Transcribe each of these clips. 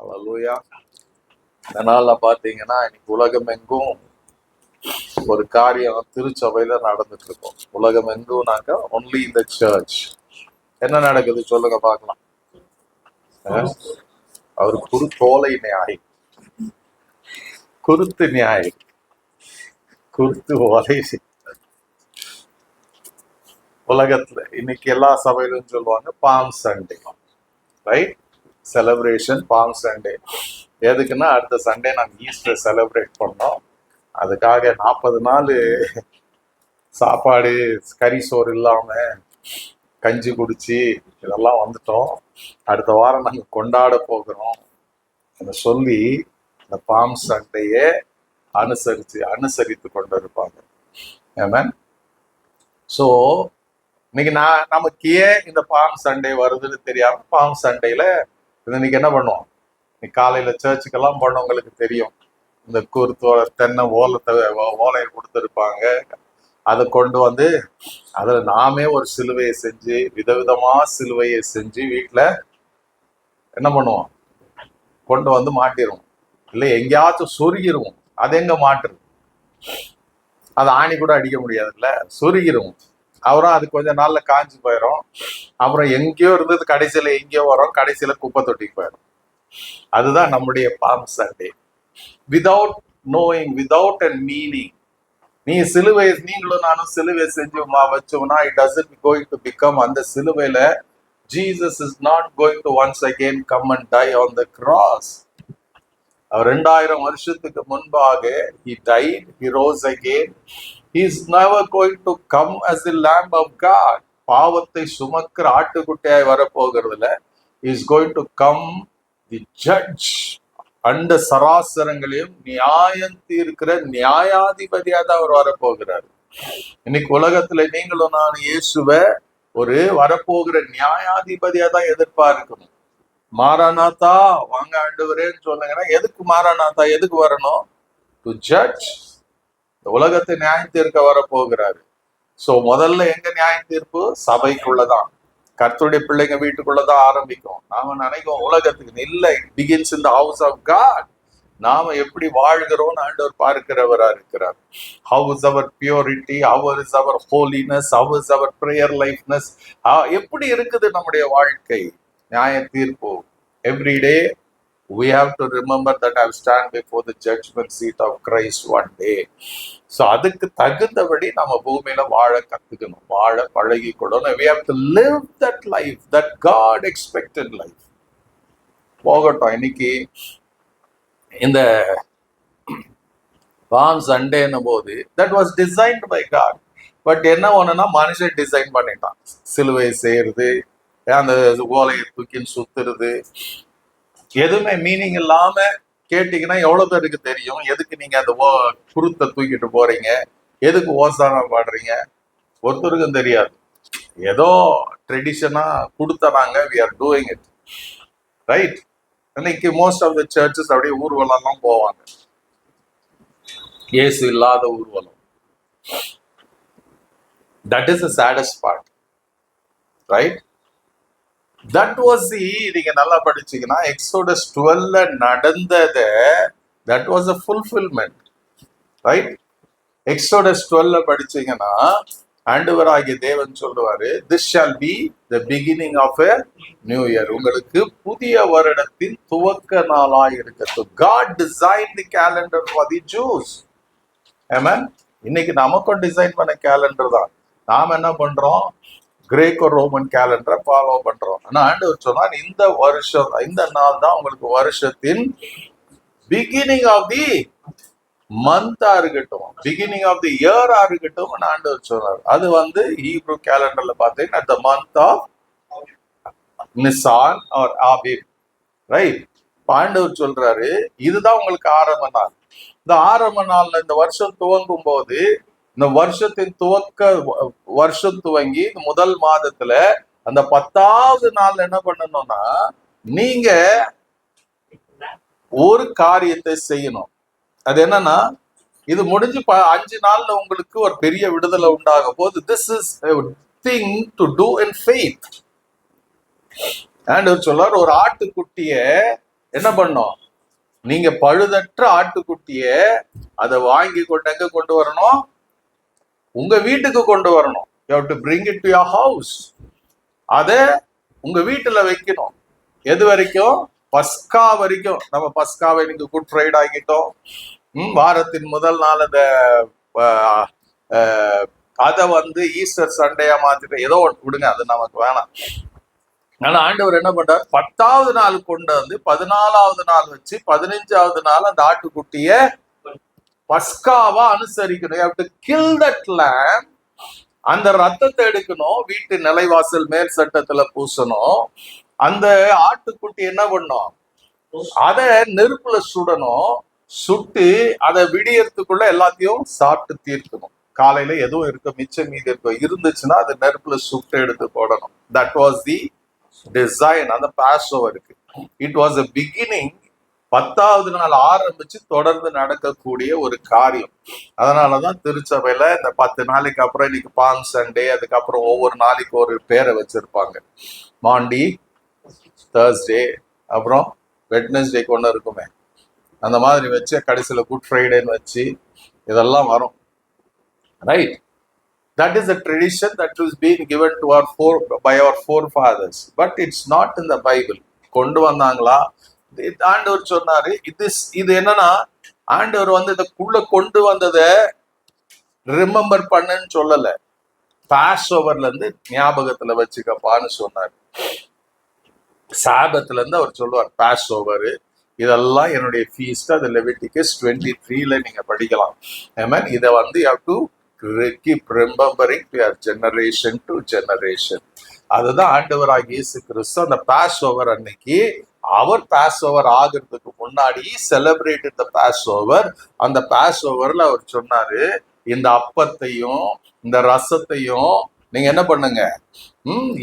அல்லேலூயா. அதனால பாத்தீங்கன்னா இன்னைக்கு உலகம் எங்கும் ஒரு காரியம் திருச்சபையில நடந்துட்டு இருக்கும். உலகம் எங்கும்னாக்கா ஒன்லி இந்த சர்ச். என்ன நடக்குது சொல்லுங்க பார்க்கலாம். அவர் குருத்தோலை நியாய், குருத்து நியாய், குருத்து ஓலை. உலகத்துல இன்னைக்கு எல்லா சபையிலும் சொல்லுவாங்க palm Sunday, right? Celebration palm Sunday. எதுக்குன்னா அடுத்த சண்டே நாங்கள் ஈஸ்டர் செலிப்ரேட் பண்ணோம். அதுக்காக 40 நாள் சாப்பாடு கறி சோறு இல்லாம கஞ்சி குடிச்சு இதெல்லாம் வந்துட்டோம். அடுத்த வாரம் நாங்கள் கொண்டாட போகிறோம் சொல்லி இந்த பாம் சண்டையே அனுசரித்து கொண்டு இருப்பாங்க. ஆமென். ஸோ இன்னைக்கு நமக்கு ஏன் இந்த பாம் சண்டே வருதுன்னு தெரியாம பாம் சண்டையில இன்னைக்கு என்ன பண்ணுவோம்? இன்னைக்கு காலையில சர்ச்சுக்கெல்லாம் போனவங்களுக்கு தெரியும். இந்த குருத்தோட தென்னை ஓலையை கொடுத்துருப்பாங்க. அதை கொண்டு வந்து அதுல நாமே ஒரு சிலுவையை செஞ்சு விதவிதமா சிலுவையை செஞ்சு வீட்டுல என்ன பண்ணுவோம்? கொண்டு வந்து மாட்டிடுவோம். இல்லை எங்கேயாச்சும் சொருகிருவோம். அது எங்க மாட்டுறது? அது ஆணி கூட அடிக்க முடியாதுல்ல, சொருகிருவோம். அப்புறம் அது கொஞ்ச நாள்ல காஞ்சி போயிடும். அப்புறம் எங்கேயோ இருந்தது கடைசியில எங்கேயோ வரும், கடைசியில குப்பை தொட்டிக்கு போயிடும். அதுதான் நம்முடைய palm Sunday. Without knowing, without and meaning. நீங்களும் நானும் சிலுவை செஞ்சு வச்சோம்னா it doesn't going to become. அந்த சிலுவையில Jesus is not going to once again come and die on the cross. அவர் 2000 வருஷத்துக்கு முன்பாக he died, he rose again. He is never going to come as the Lamb of God. பாவத்தை சுமக்கிற ஆட்டுக்குட்டியாய் வரப்போகிறதுல he is going to come the judge. அண்ட சராசரங்களையும் நியாயம் தீர்க்கிற நியாயாதிபதியா தான் அவர் வரப்போகிறார். இன்னைக்கு உலகத்துல நீங்களும் நான் இயேசுவை ஒரு வரப்போகிற நியாயாதிபதியா தான் எதிர்பார்க்கணும். மாராநாதா வாங்க ஆண்டவரேன்னு சொன்னீங்கன்னா எதுக்கு மாராநாதா எதுக்கு வரணும்? To judge. உலகத்தை நியாயம் தீர்க்க வரப்போகிறாரு. சோ முதல்ல எங்க நியாயம் தீர்ப்பு? சபைக்குள்ளதான், கர்த்தருடைய பிள்ளைங்க வீட்டுக்குள்ளதான் ஆரம்பிக்கும். நாம நினைக்கும் உலகத்துக்கு இல்லை, it begins in the house of God. நாம எப்படி வாழ்கிறோம்னு ஆண்டவர் பார்க்கிறவரா இருக்கிறார். ஹவ் இஸ் அவர் பியூரிட்டி, ஹவ் இஸ் அவர் ஹோலினஸ், ஹவ் இஸ் அவர் பிரேயர் லைஃப்னஸ், எப்படி இருக்குது நம்முடைய வாழ்க்கை? நியாய தீர்ப்பு. Every day we have to remember that I will stand before the judgment seat of Christ one day. So அதுக்கு தகுந்தபடி நம்ம பூமியில வாழ கத்துக்கணும், வாழ பழகிக்கொள்ளணும். We have to live that life, that God expected life. போகட்டும். இன்னைக்கு இந்த பாம் சண்டேன்னும் போது that was designed by God. But என்ன ஒண்ணுன்னா மனுஷன் டிசைன் பண்ணிட்டான். சிலுவை செய்யறது, அந்த ஓலையை தூக்கி சுத்துறது, எதுவுமே மீனிங் இல்லாம. கேட்டீங்கன்னா எவ்வளவு பேருக்கு தெரியும் எதுக்கு நீங்க அந்த குருத்தை தூக்கிட்டு போறீங்க, எதுக்கு ஓசானா பாடுறீங்க? ஒருத்தருக்கும் தெரியாது. ஏதோ ட்ரெடிஷனா கொடுத்தனாங்க, we are doing it, right? இன்னைக்கு மோஸ்ட் ஆஃப் த சர்ச்சஸ் அப்படியே ஊர்வலம் போவாங்க, இயேசு இல்லாத ஊர்வலம். That is the saddest part, right? That was நீங்க நல்லா படிச்சீங்கன்னா exodus 12 நடந்தத, that was a fulfillment, right? Exodus 12 படிச்சீங்கன்னா ஆண்டவராகிய தேவன் சொல்லுவாரு, this shall be the beginning of a new year. உங்களுக்கு புதிய வருடத்தின் துவக்க நாளாய் இருக்கட்டும். God designed the calendar for the Jews. Amen. இன்னைக்கு நமக்கும் டிசைன் பண்ண கேலண்டர் தான். நாம என்ன பண்றோம்? கிரேக்கோ ரோமன் கேலண்டரை ஃபாலோ பண்றோம். ஆனா ஆண்டவர் சொன்னார், இந்த வருஷம், இந்த நாள் தான் உங்களுக்கு வருஷத்தின் பிகினிங் ஆஃப் தி மந்தா இருக்கட்டும், பிகினிங் ஆஃப் தி இயரா இருக்கட்டும் ஆண்டவர் சொன்னார். அது ஹீப்ரூ கேலண்டர்ல பார்த்தீங்கன்னா the month of Nisan or Abib, right? ஆண்டவர் சொல்றாரு இதுதான் உங்களுக்கு ஆரம்ப நாள். இந்த ஆரம்ப நாள்ல இந்த வருஷம் துவங்கும் போது, இந்த வருஷத்தின் வருஷம் துவங்கி முதல் மாதத்துல அந்த 10வது நாள் என்ன பண்ணணும்னா, நீங்க ஒரு காரியத்தை செய்யணும். அது என்னன்னா, இது முடிஞ்சு 5 நாள்ல உங்களுக்கு ஒரு பெரிய விடுதலை உண்டாக போது. This is thing to do in faith. ஆண்டவர் சொல்றார், ஒரு ஆட்டுக்குட்டிய என்ன பண்ணோம்? நீங்க பழுதற்ற ஆட்டுக்குட்டிய அதை வாங்கி கொண்டு எங்க கொண்டு வரணும்? உங்க வீட்டுக்கு கொண்டு வரணும். You have to bring it to your house. அத உங்க வீட்டுல வைக்கணும். எது வரைக்கும்? பஸ்கா வரைக்கும். நம்ம பஸ்காவை இன்னைக்கு குட் ஃப்ரைடே ஆகிட்டோம். வாரத்தின் முதல் நாள் அந்த அதை வந்து ஈஸ்டர் சண்டேயா மாத்திட்டு ஏதோ ஒன்று விடுங்க, அது நமக்கு வேணாம். ஆனா ஆண்டவர் என்ன பண்றார்? 10வது நாள் கொண்டு வந்து 14வது நாள் வச்சு 15வது நாள் அந்த ஆட்டுக்குட்டிய பஸ்காவா அனுசரிக்கணும். You have to kill that lamb. அந்த ரத்தத்தை எடுக்கணும், வீட்டு நிலைவாசல் மேல் சட்டத்துல பூசணும். அந்த ஆட்டுக்குட்டி என்ன பண்ணும்? அத நெருப்புல சுடணும். சுட்டு அதை விடியறதுக்குள்ள எல்லாத்தையும் சாப்பிட்டு தீர்க்கணும். காலையில எதுவும் இருக்க மிச்சம் மீதி இருந்துச்சுன்னா அது நெருப்புல சுட்டு எடுத்து போடணும். தட் வாஸ் தி டிசைன் அந்த பாஸ் ஓவருக்கு. It was a beginning. 10வது நாள் ஆரம்பிச்சு தொடர்ந்து நடக்கக்கூடிய ஒரு காரியம். அதனாலதான் திருச்சபையில இந்த 10 நாளைக்கு அப்புறம் இன்னைக்கு பாம் சண்டே, அதுக்கப்புறம் ஒவ்வொரு நாளைக்கு ஒரு பேரை வச்சிருப்பாங்க. மாண்டி, தேர்ஸ்டே, அப்புறம் வெட்னஸ்டே ஒன்று இருக்குமே, அந்த மாதிரி வச்சு கடைசியில குட் ஃப்ரைடேன்னு வச்சு இதெல்லாம் வரும். Right? That is a tradition that was being given to by our forefathers, but it's not in the Bible. கொண்டு வந்தாங்களா? ஆண்டவர் சொன்னாரு. இது என்னன்னா, ஆண்டவர் வந்து இதுக்குள்ள கொண்டு வந்ததை ரிமெம்பர் பண்ணுன்னு சொல்லல, பாஸ் ஓவர்ல இருந்து ஞாபகத்துல வச்சுக்கப்பான்னு சொன்னார். சாபத்துல இருந்து அவர் சொல்லுவார் பாஸ் ஓவர், இதெல்லாம் என்னுடைய ஃபீஸ்ட். அது லெவிட்டிகஸ் 23ல நீங்க படிக்கலாம். இதை வந்து you have to keep remembering to your generation to generation. அதுதான் ஆண்டவராகிய இயேசு கிறிஸ்து அந்த பாஸ் ஓவர் அன்னைக்கு, அவர் பாஸ் ஓவர் ஆகிறதுக்கு முன்னாடி செலிப்ரேட்டட் தி பாஸ் ஓவர். அந்த பாஸ் ஓவர்ல அவர் சொன்னாரு, இந்த அப்பத்தையும் இந்த ரசத்தையும் நீங்க என்ன பண்ணுங்க?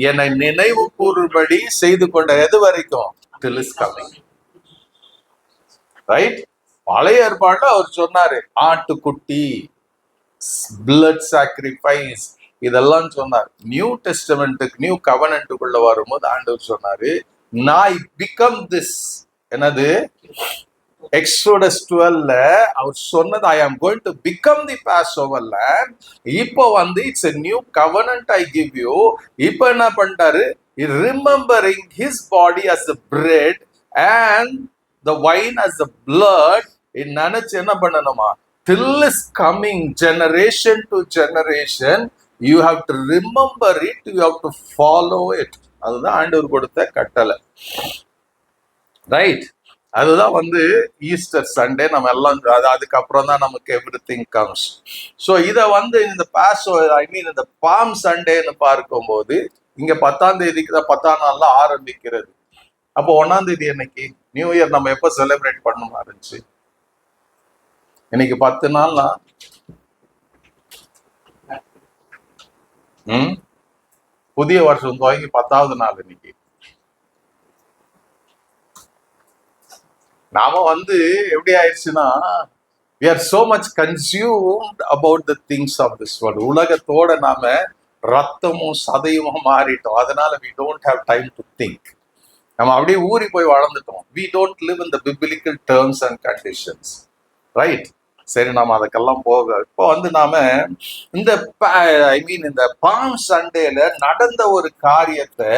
என்னை நினைவு கூறும்படி செய்து கொண்ட எது வரைக்கும்? till is coming. ரைட்? பழைய ஏற்பாடுல அவர் சொன்னாரு ஆட்டுக்குட்டி, blood sacrifice, இதெல்லாம் சொன்னார். நியூ டெஸ்டமெண்ட்டுக்கு, நியூ கவனன்ட்டுக்குள்ள வரும்போது ஆண்டவர் சொன்னாரு, நான் பிகம் திஸ். என்னது? எக்ஸோடஸ் 12ல அவர் சொன்னது, I am going to become the passover lamb. இப்போ வந்து it's a new covenant I give you. இப்போ என்ன பண்ணிட்டாரு? remembering his body as the bread and the wine as the blood. நினைச்சு என்ன பண்ணணுமா? till is coming, generation to generation, you have to remember it, you have to follow it. அதுதான் ஆண்டவர் கொடுத்த கட்டளை. ரைட்? அதுதான் வந்து ஈஸ்டர் சண்டே. நம்ம எல்லாம் அதுக்கப்புறம் தான் நமக்கு எவ்ரிதிங் கம்ஸ். ஸோ இதை வந்து இந்த பாஸ் இந்த பாம் சண்டேன்னு பார்க்கும்போது இங்க 10ஆம் தேதிக்கு தான் 10ஆம் நாள்ல ஆரம்பிக்கிறது. அப்போ 1ஆம் தேதி அன்னைக்கு நியூ இயர் நம்ம எப்போ செலிப்ரேட் பண்ணணும் இருந்துச்சு? இன்னைக்கு 10 நாள்னா புதிய வருஷம் துவங்கி 10வது நாள் இன்னைக்கு. நாம வந்து எப்படி ஆயிடுச்சுன்னா, we are so much consumed about the things of this world. உலகத்தோட நாம ரத்தமும் சதையுமா மாறிட்டோம். அதனால we don't have time to think. நம்ம அப்படியே ஊறி போய் வளர்ந்துட்டோம். we don't live in the biblical terms and conditions. Right? சரி, நாம அதுக்கெல்லாம் போக இப்போ வந்து நாம இந்த இந்த பாம் சண்டேல நடந்த ஒரு காரியத்தை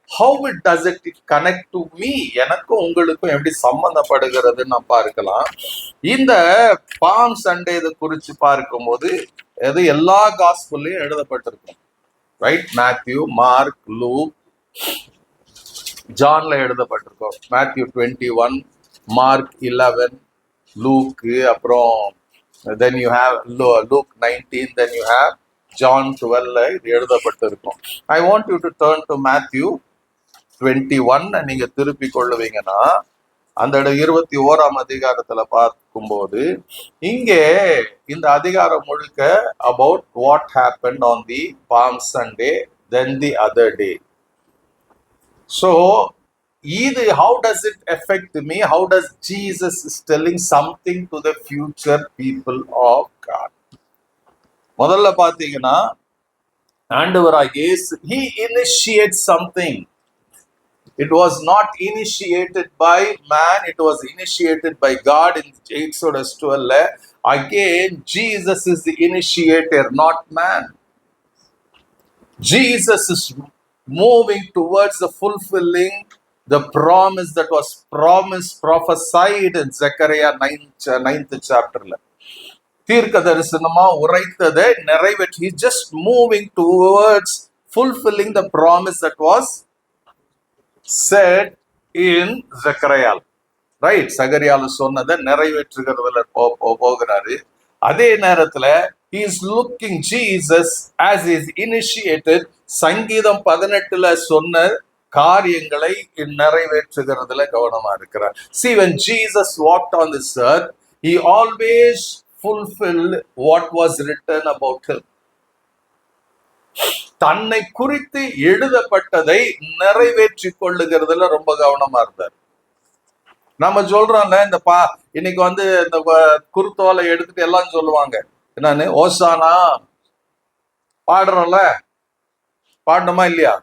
how does it connect to me, எனக்கும் உங்களுக்கும் எப்படி சம்பந்தப்படுகிறதுன்னு நான் பார்க்கலாம். இந்த பாம் சண்டே குறிச்சு பார்க்கும்போது இது எல்லா காஸ்பல்லையும் எழுதப்பட்டிருக்கும். ரைட்? மேத்யூ, மார்க், லூக், ஜான்ல எழுதப்பட்டிருக்கும். மேத்யூ 21, மார்க் 11, லூக்கு, அப்புறம் then you have Luke 19, then you have John 12ல இது எழுதப்பட்டிருக்கும். I want you to turn to Matthew 21. நீங்க திருப்பி கொள்ளுவீங்கன்னா அந்த 21ஆம் அதிகாரத்துல பார்க்கும்போது இங்கே இந்த அதிகாரம் முழுக்க about what happened on the Palm Sunday, then the other day. So இது how does it affect me? How does Jesus is telling something to the future people of God? முதல்ல பாத்தீங்கன்னா ஆண்டவராகிய இயேசு he initiates something. It was not initiated by man, it was initiated by God in Exodus 12. Again, Jesus is the initiator, not man. Jesus is moving towards the fulfilling the promise that was prophesied in Zechariah 9th chapter. தீர்க்க தரிசனமா உரைத்ததை நிறைவேற்றி. He's just moving towards fulfilling the promise that was said in Zechariah. Right, சகரியால சொன்னதை நிறைவேற்றுகிறதுல போகிறாரு. அதே நேரத்துல he is looking Jesus as is initiated. சங்கீதம் 18 சொன்ன காரியங்களை நிறைவேற்றுகிறதுல கவனமா இருக்கிறார். See, when Jesus walked on this earth, he always fulfilled what was written about him. தன்னை குறித்து எழுதப்பட்டதை நிறைவேற்றி கொள்ளுகிறதுல ரொம்ப கவனமா இருந்தார். நம்ம சொல்றோம்ல, இந்த இன்னைக்கு இந்த குருத்தோலை எடுத்துட்டு எல்லாம் சொல்லுவாங்க, என்னன்னு, ஓசானா பாடுறோம்ல, பாடணுமா இல்லையா,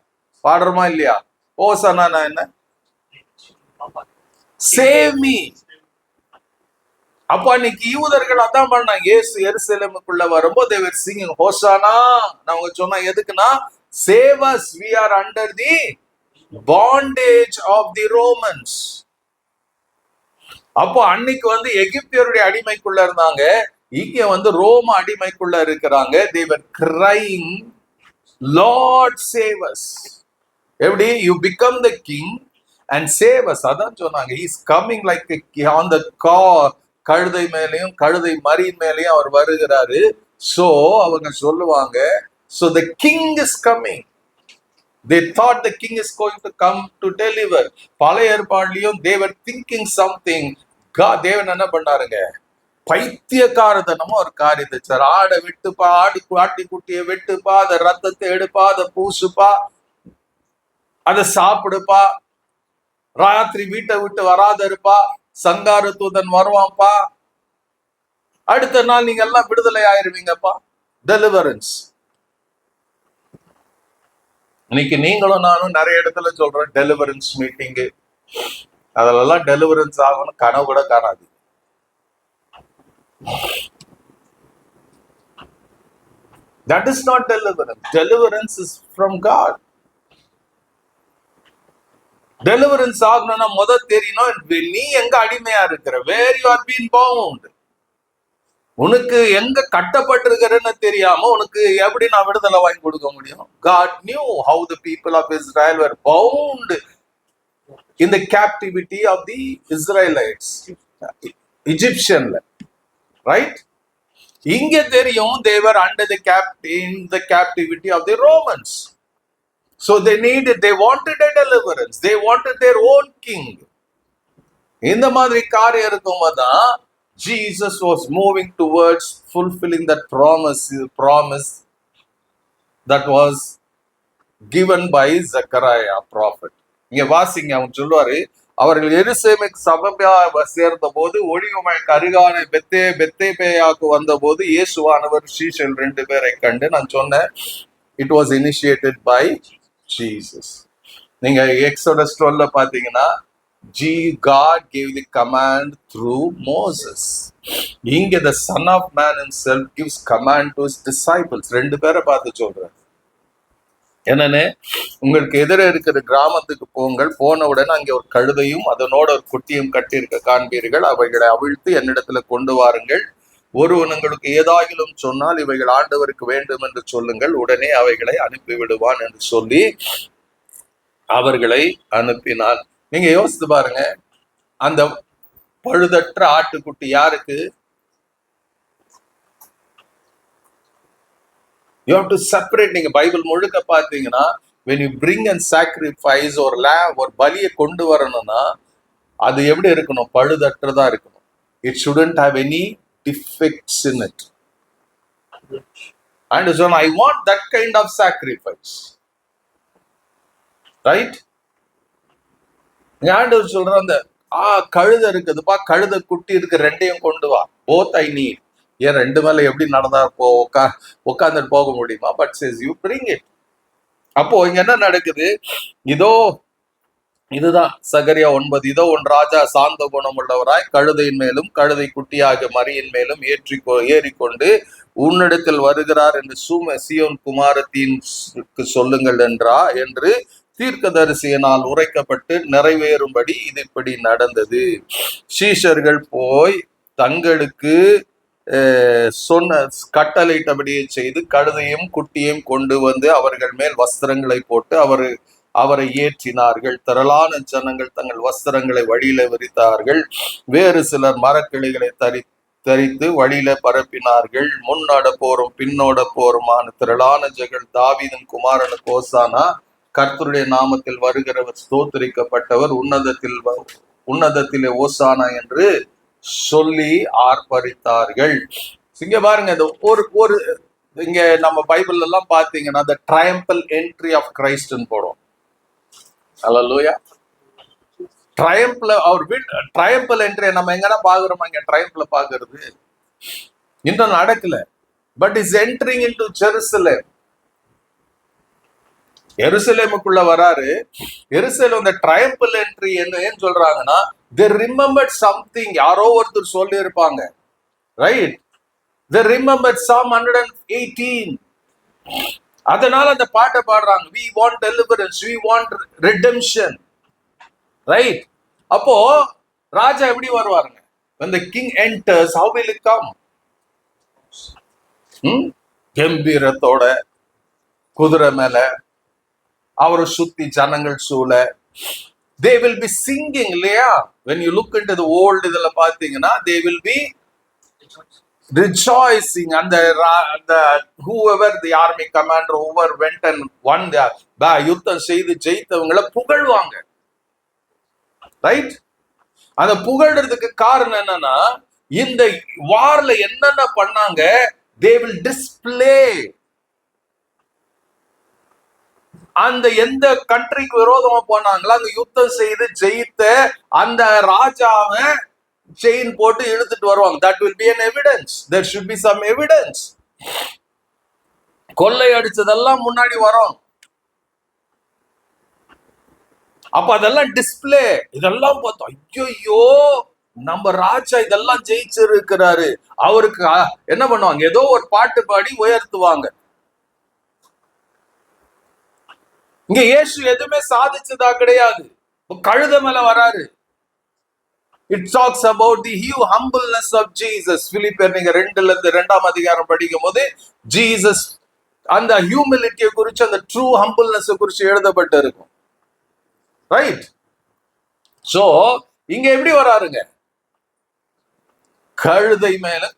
பாடுறோமா இல்லையா? ஓசானா என்ன? Save me. அப்ப அன்னைக்கு யூதர்கள் அதான் பண்ணாங்க. இயேசு எருசலேமுக்குள்ள வரும்போது they were singing ஹோசானா. அவங்க சொன்னா எதுக்குன்னா, save us, we are under the bondage of the Romans. அப்போ அன்னைக்கு எகிப்தியருடைய அடிமைக்குள்ள இருந்தாங்க, இங்க ரோம அடிமைக்குள்ள இருக்கிறாங்க. they were crying, Lord save us. எப்படி? you become the king and save us. அதான் சொன்னாங்க, he is coming like on the car. கழுதை மேலையும் கழுதை மரியின் மேலையும் அவர் வருகிறாரு. சோ அவங்க சொல்லுவாங்க, so the king is coming. They thought the king is going to come to deliver. பழைய ஏற்பாட்டிலையும் they were thinking something. தேவன் என்ன பண்ணாருங்க, பைத்தியக்காரத்தனமா ஒரு காரியத்தை சார். ஆடை வெட்டுப்பா, ஆட்டி குட்டியை வெட்டுப்பா, அதை ரத்தத்தை எடுப்பா, அதை பூசுப்பா, அதை சாப்பிடுப்பா, ராத்திரி வீட்டை விட்டு வராத இருப்பா, சங்கார தூதன் வருவான்ப்பா, அடுத்த நாள் நீங்க எல்லாம் விடுதலை ஆயிருவீங்கப்பா. டெலிவரன்ஸ். இன்னைக்கு நீங்களும் நானும் நிறைய இடத்துல சொல்றேன் டெலிவரன்ஸ் மீட்டிங்கு, அதெல்லாம் டெலிவரன்ஸ் ஆகணும் கனவு கூட காணாது. That is not deliverance. Deliverance is from God. Deliverance ஆகணும்னா முதல் தெரியணும், நீ எங்க அடிமையா இருக்கிற, where you are being bound. உனக்கு எங்க கட்டப்பட்டிருக்கிறன்னு தெரியாம உனக்கு எப்படி நான் விடுதலை வாங்கி கொடுக்க முடியும்? God knew how the people of Israel were bound in the captivity of the Israelites, Egyptian, right? இங்க தெரியும், they were under the captivity of the Romans. So they wanted a deliverance. They wanted their own king. இந்த மாதிரி காரியம் இருக்கும்போதுதான் Jesus was moving towards fulfilling that promise that was given by Zechariah prophet. இங்க வாசிங்க, அவன் சொல்லுவாரு, அவர்கள் எருசலேமுக்கு சபையா சேர்ந்த போது ஒளியுமாய் கருகான பெத்தேபேயாக்கு வந்த போது இயேசுவானவர் சீஷல் 2 பேரை கண்டு, நான் சொன்னேன், it was initiated by Jesus. நீங்க Exodus 12 பாத்தீங்கன்னா, God gave the command through Moses. இங்க the Son of Man himself gives command to his disciples. 2 பேரை பார்த்து சொல்றேன். என்னன்னு, உங்களுக்கு எதிர இருக்கிற கிராமத்துக்கு போங்கள், போன உடனே அங்கே ஒரு கழுதையும் அதனோட ஒரு குட்டியும் கட்டியிருக்க காண்பீர்கள். அவைகளை அவிழ்த்து என்னிடத்துல கொண்டு வாருங்கள். ஒருவன் உங்களுக்கு ஏதாகிலும் சொன்னால் இவைகள் ஆண்டவருக்கு வேண்டும் என்று சொல்லுங்கள், உடனே அவைகளை அனுப்பி விடுவான் என்று சொல்லி அவர்களை அனுப்பினான். நீங்க யோசித்து பாருங்க, அந்த பழுதற்ற ஆட்டுக்குட்டி யாருக்கு? You have to separate. நீங்க பைபிள் முழுக்க பார்த்தீங்கன்னா, when you bring and sacrifice or lamb or பலியை கொண்டு வரணும்னா அது எப்படி இருக்கணும்? பழுதற்றதா இருக்கணும். It shouldn't have any defects in it. And so I want that kind of sacrifice. Right? ஆண்டவர் சொல்ற, அந்த கழுதை இருக்குதுப்பா, கழுதை குட்டி இருக்கு, 2ஐயும் கொண்டு வா. Both I need. ஏன் 2 மேல எப்படி நடந்தா உட்கார்ந்துட்டு போக முடியுமா? But says you bring it. அப்போ இங்க என்ன நடக்குது? இதோ இதுதான் சகரியா 9. இதோ உன் ராஜா சாந்த குணம் உள்ளவராய் கழுதையின் மேலும் கழுதை குட்டியாக மரியின் மேலும் ஏறிக்கொண்டு உன்னிடத்தில் வருகிறார் என்று சியோன் குமாரத்தின் சொல்லுங்கள் என்று தீர்க்கதரிசியினால் உரைக்கப்பட்டு நிறைவேறும்படி இது இப்படி நடந்தது. சீஷர்கள் போய் தங்களுக்கு சொன்ன கட்டளையிட்டபடியே செய்து கழுதையும் குட்டியும் கொண்டு வந்து அவர்கள் மேல் வஸ்திரங்களை போட்டு அவரை ஏற்றினார்கள். திரளான ஜனங்கள் தங்கள் வஸ்திரங்களை வழியில விரித்தார்கள். வேறு சிலர் மரக்கிளைகளை தரித்து வழியில பரப்பினார்கள். முன்னோட போரும் பின்னோட போருமான திரளான ஜனங்கள் தாவீதின் குமாரனுக்கு ஓசானா, கர்த்தருடைய நாமத்தில் வருகிறவர் ஸ்தோத்திரிக்கப்பட்டவர், உன்னதத்திலே ஓசானா என்று சொல்லி ஆர்ப்பரித்தார்கள். இங்க பாருங்க, இந்த ஒரு இங்க நம்ம பைபிள் எல்லாம் பாத்தீங்கன்னா the triumphal entry of Christ போடும். அல்லேலூயா. ட்ரையம்பல் என்ட்ரி நம்ம எங்கன்னா பாக்குறோம். இங்க ட்ரையம்ப்ல பாக்குறது இன்னும் நடக்கல. But is entering into Jerusalem. எருசலேமுக்குள்ள வராரு. எருசலேம் இந்த ட்ரையம்பல் என்ட்ரி ஏன் சொல்றாங்கன்னா, they remembered something. யாரோ ஒருத்தர் சொல்லி இருப்பாங்க, ரைட்? they remembered Psalm 118. அதனால அந்த பாட்டை பாடுறாங்க. we want deliverance, we want redemption, right? அப்போ ராஜா எப்படி வருவாருங்க? when the king enters, how will he come? கம்பீரத்தோட குதிரை மேல அவரை சுத்தி ஜனங்கள் சூழ, they will be singing, இல்லையா? when you look into the old இதுல பாத்தீங்கன்னா they will be rejoicing. அந்த whoever the army commander, whoever went and won the யுத்தம் செய்து ஜெயித்தவங்களை புகழ்வாங்க, ரைட்? அந்த புகழ்றதுக்கு காரணம் என்னன்னா, இந்த வார்ல என்னென்ன பண்ணாங்க, they will display. அந்த எந்த கண்ட்ரிக்கு விரோதமா போனாங்களோ அந்த யுத்தம் செய்து ஜெயித்த அந்த ராஜாவை செயின் போட்டு இழுத்துட்டு வருவாங்க. that will be an evidence. there should be some evidence. கொள்ளை அடிச்சதெல்லாம் முன்னாடி வரும். அப்ப அதெல்லாம் டிஸ்பிளே. இதெல்லாம் பார்த்தோம், ஐயோ நம்ம ராஜா இதெல்லாம் ஜெயிச்சிருக்கிறாரு. அவருக்கு என்ன பண்ணுவாங்க? ஏதோ ஒரு பாட்டு பாடி உயர்த்துவாங்க. இங்க இயேசு எதுவுமே சாதிச்சதா கிடையாது. கழுத மேல வராரு. It talks about the humbleness of Jesus. பிலிப்பியர் நீங்க 2 அதிகாரம் படிக்கும் போது ஜீசஸ் அந்த ஹியூமிலிட்டியை குறிச்சு, அந்த ட்ரூ ஹம்பிள்னஸ் குறிச்சு எழுதப்பட்டு இருக்கும், ரைட்? சோ இங்க எப்படி வராருங்க?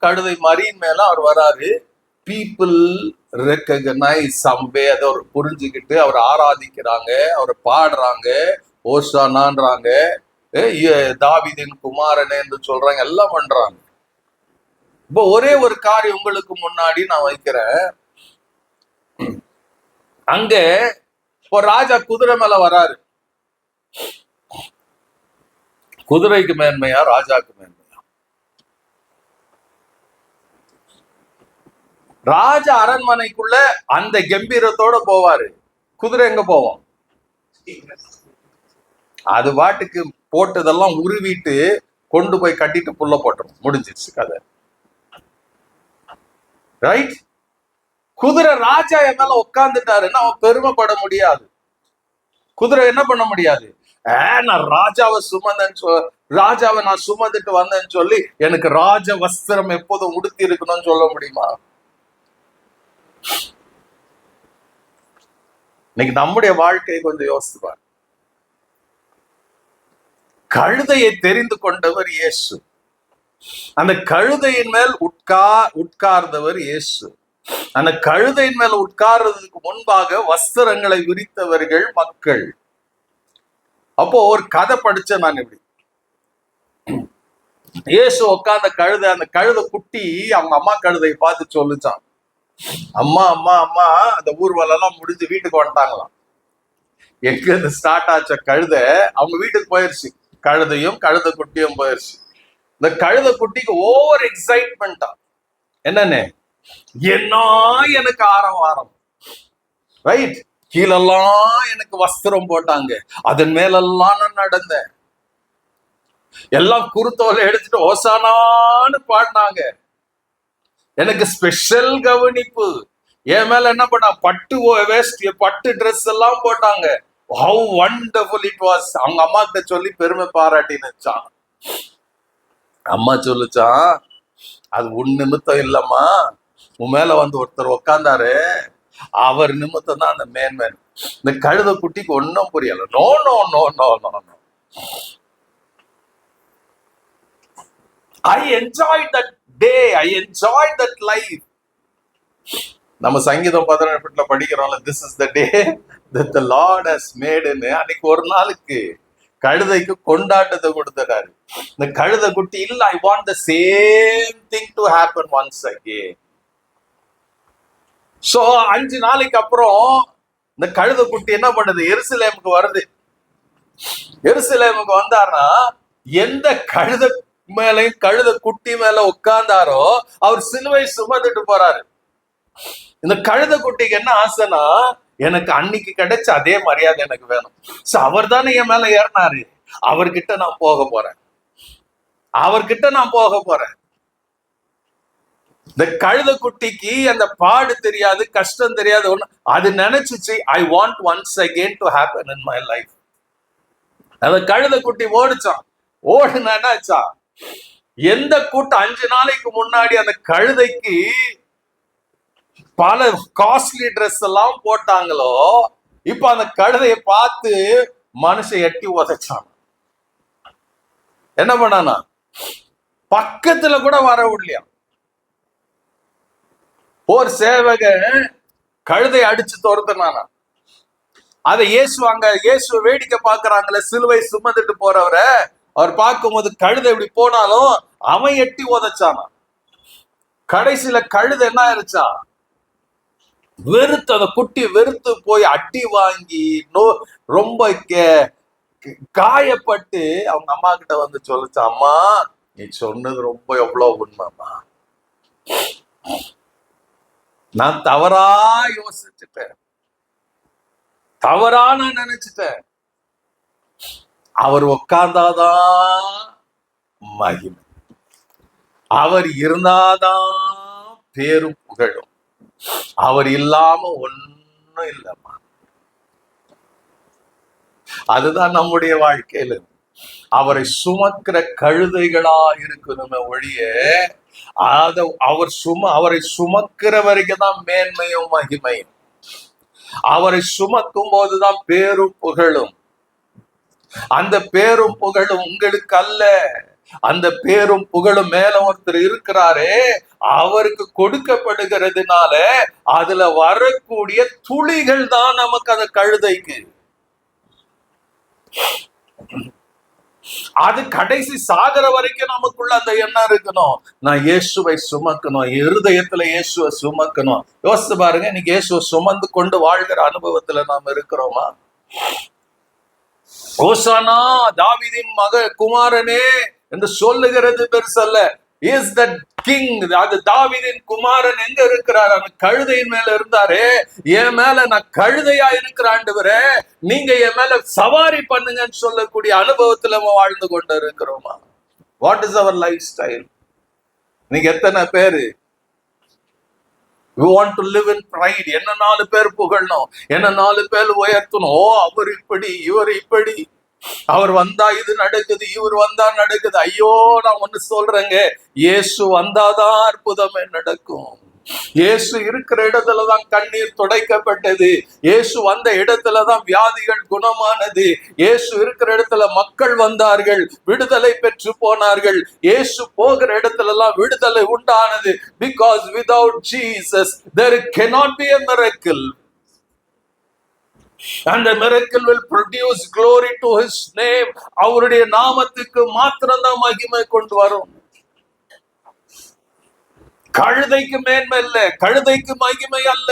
கழுதை மரியின் மேல அவர் வராரு. பீப்புள் ரெகக்னைஸ் சம்வே, அதை புரிஞ்சுக்கிட்டு அவர் ஆராதிக்கிறாங்க, அவர் பாடுறாங்க, ஓசானான்றாங்க, தாவீதின் குமாரனே என்று சொல்றாங்க, எல்லாம் பண்றாங்க. இப்போ ஒரே ஒரு காரியம் உங்களுக்கு முன்னாடி நான் வைக்கிறேன். அங்க இப்போ ராஜா குதிரை மேல வராரு. குதிரைக்கு மேன்மையா ராஜாக்கு மேன்மையா? ராஜா அரண்மனைக்குள்ள அந்த கம்பீரத்தோட போவாரு. குதிரை எங்க போவோம்? அது பாட்டுக்கு போட்டதெல்லாம் உருவிட்டு கொண்டு போய் கட்டிட்டு புல்ல போட்டுரும், முடிஞ்சிருச்சு கதை, ரைட்? குதிரை ராஜா என் மேல உட்கார்ந்துட்டாருன்னு அவன் பெருமைப்பட முடியாது. குதிரை என்ன பண்ண முடியாது? நான் ராஜாவை நான் சுமந்துட்டு வந்தேன்னு சொல்லி எனக்கு ராஜ வஸ்திரம் எப்போதும் உடுத்தி இருக்கணும்னு சொல்ல முடியுமா? இன்னைக்கு நம்முடைய வாழ்க்கையை கொஞ்சம் யோசிப்பார். கழுதையை தெரிந்து கொண்டவர் இயேசு. அந்த கழுதையின் மேல் உட்கார்ந்தவர் இயேசு. அந்த கழுதையின் மேல் உட்கார்றதுக்கு முன்பாக வஸ்திரங்களை விரித்தவர்கள் மக்கள். அப்போ ஒரு கதை படிச்சேன் நான். இப்படி இயேசு உட்கார்ந்த அந்த கழுதை குட்டி அவங்க அம்மா கழுதையை பார்த்து சொல்லுச்சான், அம்மா அம்மா அம்மா. அந்த ஊர்வலம் முடிஞ்சு வீட்டுக்கு வந்துட்டாங்களாம். எங்க இருந்து ஸ்டார்ட் ஆச்ச கழுதை அவங்க வீட்டுக்கு போயிருச்சு. கழுதையும் கழுதை குட்டியும் போயிருச்சு. இந்த கழுதை குட்டிக்கு ஓவர் எக்ஸைட்மெண்டா, என்னன்னு, என்ன எனக்கு ஆரம், ரைட்? கீழெல்லாம் எனக்கு வஸ்திரம் போட்டாங்க, அதன் மேலெல்லாம் நான் நடந்தேன். எல்லாம் குருத்தோலை எடுத்துட்டு ஓசானான்னு பாடினாங்க. எனக்கு ஸ்பெஷல் கவனிப்பு. என் மேல என்ன பண்ணா, பட்டு வேஸ்ட், பட்டு ட்ரெஸ் எல்லாம் போட்டாங்க. How wonderful it was. அவங்க அம்மா கிட்ட சொல்லி பெருமை பாராட்டினுச்சான். அம்மா சொல்லுச்சான், அது உன் நிமித்தம் இல்லம்மா, உன் மேல வந்து ஒருத்தர் உக்காந்தாரு, அவர் நிமித்தம் தான் அந்த மேன்மேன். இந்த கழுத குட்டிக்கு ஒன்னும் புரியல. No no no no no no. I enjoyed that day. I enjoyed that life. நம்ம சங்கீதம் 18 படிக்கிறோம்ல, this is the day that the Lord has made. அன்னைக்கு ஒரு நாளுக்கு கழுதைக்கு கொண்டாட்டத்தை கொடுத்துறாரு. இந்த கழுத குட்டி இல்ல, I want the same thing to happen once again. So 5 நாளைக்கு அப்புறம் இந்த கழுத குட்டி என்ன பண்ணுது, எருசலேமுக்கு வருது. எருசலேமுக்கு வந்தாருன்னா எந்த கழுத மேலையும் கழுத குட்டி மேல உட்கார்ந்தாரோ அவர் சிலுவை சுமந்துட்டு போறாரு. இந்த கழுத குட்டிக்கு என்ன ஆசைனா, எனக்கு அன்னைக்கு கிடைச்ச அதே மரியாதை எனக்கு வேணும். சோ அவர் தானே என் மேல ஏறினாரு, அவர்கிட்ட நான் போக போறேன், அவர்கிட்ட நான் போக போறேன். இந்த கழுத குட்டிக்கு அந்த பாடு தெரியாது, கஷ்டம் தெரியாது, ஒண்ணு. அது நினைச்சுச்சு, I want once again to happen in my life. அந்த கழுத குட்டி ஓடிச்சான். ஓடுனாச்சா, எந்த கூட்டம் 5 நாளைக்கு முன்னாடி அந்த கழுதைக்கு பல காஸ்ட்லி ட்ரெஸ் எல்லாம் போட்டாங்களோ, இப்ப அந்த கழுதைய பார்த்து மனுஷன் எட்டி உதைச்சான். என்ன பண்ணானா, பக்கத்துல கூட வர விடலையா. ஒரு சேவகன் கழுதை அடிச்சு துரத்துனானா. அதை இயேசுவை வேடிக்கை பாக்குறாங்களே, சிலுவை சுமந்துட்டு போறவரை அவர் பார்க்கும்போது கழுதை இப்படி போனாலும் அவன் எட்டி உதைச்சானா. கடைசியில கழுதை என்ன ஆயிருச்சா, வெறுத்து, அந்த குட்டி வெறுத்து போய் அடி வாங்கி ரொம்ப காயப்பட்டு அவங்க அம்மா கிட்ட வந்து சொல்லுச்சா, அம்மா நீ சொன்னது ரொம்ப எவ்வளவு உண்மைமா, நான் தவறா யோசிச்சுட்டேன், தவறா நான் நினைச்சிட்டேன். அவர் உட்கார்ந்தாதான் மகிமை, அவர் இருந்தாதான் பேரும் புகழும், அவர் இல்லாம ஒன்னும் இல்லம்மா. அதுதான் நம்முடைய வாழ்க்கையில. அவரை சுமக்கிற கழுதைகளா இருக்கணுமே ஒழிய, அவரை சுமக்கிற வரைக்கும் தான் மேன்மையும் மகிமையும். அவரை சுமக்கும் போதுதான் பேரும் புகழும். அந்த பேரும் புகழும் உங்களுக்கு அல்ல, அந்த பேரும் புகழும் மேல ஒருத்தர் இருக்கிறாரே, அவருக்கு கொடுக்கப்படுகிறதுனால அதுல வரக்கூடிய துளிகள் தான் நமக்கு அந்த கழுதைக்கு. அது கடைசி சாகர வரைக்கும் நமக்குள்ள அந்த எண்ணம் இருக்கணும், நான் இயேசுவை சுமக்கணும், இருதயத்துல இயேசுவை சுமக்கணும். யோசிச்சு பாருங்க, இன்னைக்கு இயேசுவை சுமந்து கொண்டு வாழ்கிற அனுபவத்துல நாம் இருக்கிறோமா? ஓசானா தாவீதின் குமாரனே என்று சொல்லுகிறது பெருசல்ல. இஸ் த கிங், அது தாவீதின் குமாரன் எங்க இருக்கிறார்? அந்த கழுதையின் மேல இருந்தாரு. என் மேல நான் கழுதையா இருக்கிற ஆண்டவரே, நீங்க என் மேல சவாரி பண்ணுங்கன்னு சொல்லக்கூடிய அனுபவத்துல வாழ்ந்து கொண்டு இருக்கிறோமா? What is our life style? நீங்க எத்தனை பேரு we want to live in pride? என்ன 4 பேர் புகழணும், என்ன 4 பேர் உயர்த்தணும். ஓ அவர் இப்படி, இவர் இப்படி, அவர் வந்தா இது நடக்குது, இவர் வந்தா நடக்குது. ஐயோ, நான் ஒண்ணு சொல்றேங்க, இயேசு வந்தாதான் அற்புதமே நடக்கும். இயேசு இருக்கிற இடத்துலதான் கண்ணீர் துடைக்கப்பட்டது. இயேசு வந்த இடத்துலதான் வியாதிகள் குணமானது. இயேசு இருக்கிற இடத்துல மக்கள் வந்தார்கள், விடுதலை பெற்று போனார்கள். இயேசு போகிற இடத்துல எல்லாம் விடுதலை உண்டானது. Because without Jesus there cannot be a miracle. And the miracle will produce glory to his name. அவருடைய நாமத்துக்கு மாத்திரம்தான் மகிமை கொண்டு வரும். கழுதைக்கு மேன்மை இல்ல, கழுதைக்கு மகிமை அல்ல.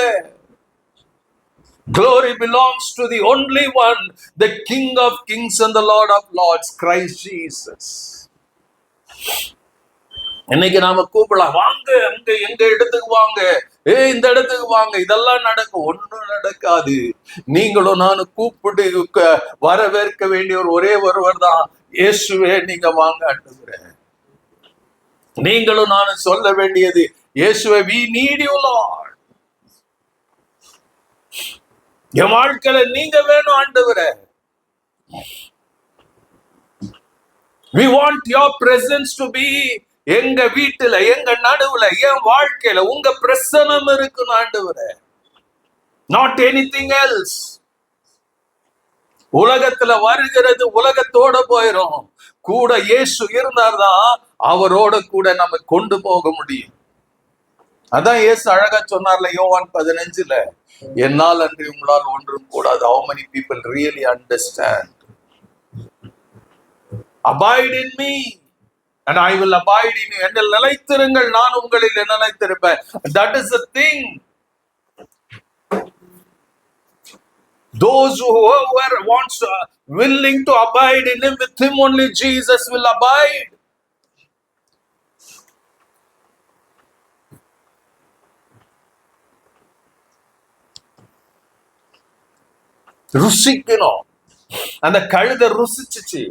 Glory belongs to the only one, the King of Kings and the Lord of Lords, Christ Jesus. இன்னைக்கு நாம கூப்பிடலாம், வாங்க அங்க எங்க இடத்துக்கு வாங்க, இந்த இடத்துக்கு வாங்க, இதெல்லாம் நடக்கும். ஒன்றும் நடக்காது. நீங்களும் நானும் கூப்பிட்டு வரவேற்க வேண்டிய ஒரே ஒருவர் தான் இயேசுவே, நீங்க வாங்க ஆண்டவரே. நீங்களும் நானும் சொல்ல வேண்டியது, இயேசுவே, we need you Lord. என் வாழ்க்கையில நீங்க வேணும் ஆண்டவரே. We want your presence to be எங்க வீட்டுல, எங்க நடுவுல, என் வாழ்க்கையில உங்க பிரசனம் இருக்கு ஆண்டவரே. Not anything else. உலகத்துல வருகிறது உலகத்தோட போயிரும். கூட இயேசு இருந்தார்தான் அவரோட கூட நம்ம கொண்டு போக முடியும். அதான் இயேசு அழகா சொன்னார்ல யோவான் 15, என்னால் அன்றி உங்களால் ஒன்றும் கூடாது. How many people really understand? Abide in me and I will abide in you. என்னில் நிலைத்திருங்கள், நான் உங்களில் நிலைத்திருப்பேன். That is the thing. Those whoever wants to, willing to abide in him, with him only Jesus will abide. ருசிக்கணும். அந்த கழுதை ருசிச்சுச்சு.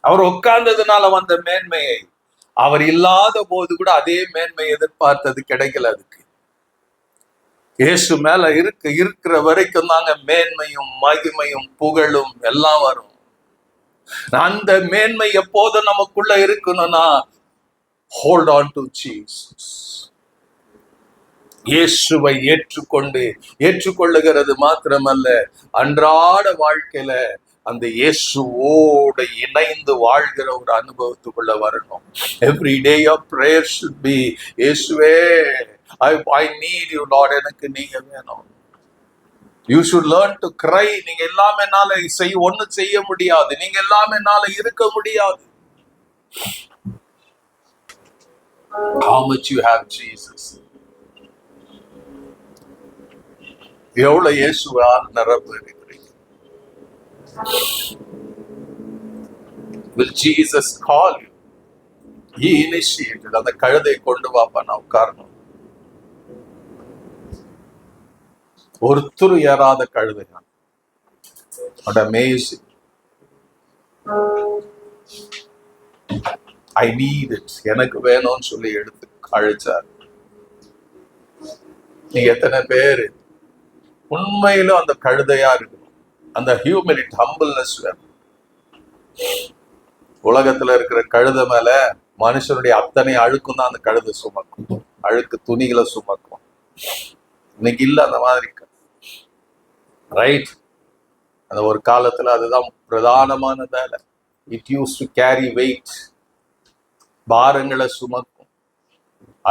அவர் உட்கார்ந்ததுனால வந்த மேன்மையை, அவர் இல்லாத போது கூட அதே மேன்மை எதிர்பார்த்தது கிடைக்கல. அதுக்கு இயேசு மேல இருக்கிற வரைக்கும் தாங்க மேன்மையும் மகிமையும் புகழும் எல்லாம் வரும். அந்த மேன்மை எப்போதும் நமக்குள்ள இருக்கணும்னா ஹோல்ட் ஆன் டு ஜீசஸ். இயேசுவை ஏற்றுக்கொள்ளுகிறது மாத்திரமல்ல, அன்றாட வாழ்க்கையில அந்த இயேசுவோட இணைந்து வாழ்கிற ஒரு அனுபவத்துக்குள்ள வரணும். Every day your prayer should be, இயேசுவே, I need you Lord. எனக்கு நீங்க வேணும். You should learn to cry. நீங்க எல்லாமே என்னால ஒன்னும் செய்ய முடியாது. நீங்க எல்லாமே என்னால இருக்க முடியாது. How much you have Jesus? எவ்வளவு இயேசுவால் நிரம்பி இருக்கிறீங்க. Will Jesus call you? He initiated. அந்த கழுதை கொண்டு வாப்பா, நான் உட்காரணும். ஒருத்தர் ஏறாத கழுதை. What amazing. I need it. எனக்கு வேணும்னு சொல்லி எடுத்து அழைச்சார். நீங்க எத்தனை பேரு உண்மையிலும் அந்த கழுதையா இருக்கணும்? அந்த ஹியூமிலிட்டி, ஹம்பிள்னஸ் வேணும். உலகத்துல இருக்கிற கழுதை மேல மனுஷனுடைய அத்தனை அழுக்கும் தான் அந்த கழுதை சுமக்கும். அழுக்கு துணிகளை சுமக்கும். இன்னைக்கு இல்ல அந்த மாதிரி, ரைட்? அந்த ஒரு காலத்துல அதுதான் பிரதானமான வேலை. It use to carry weight. பாரங்களை சுமக்கும்,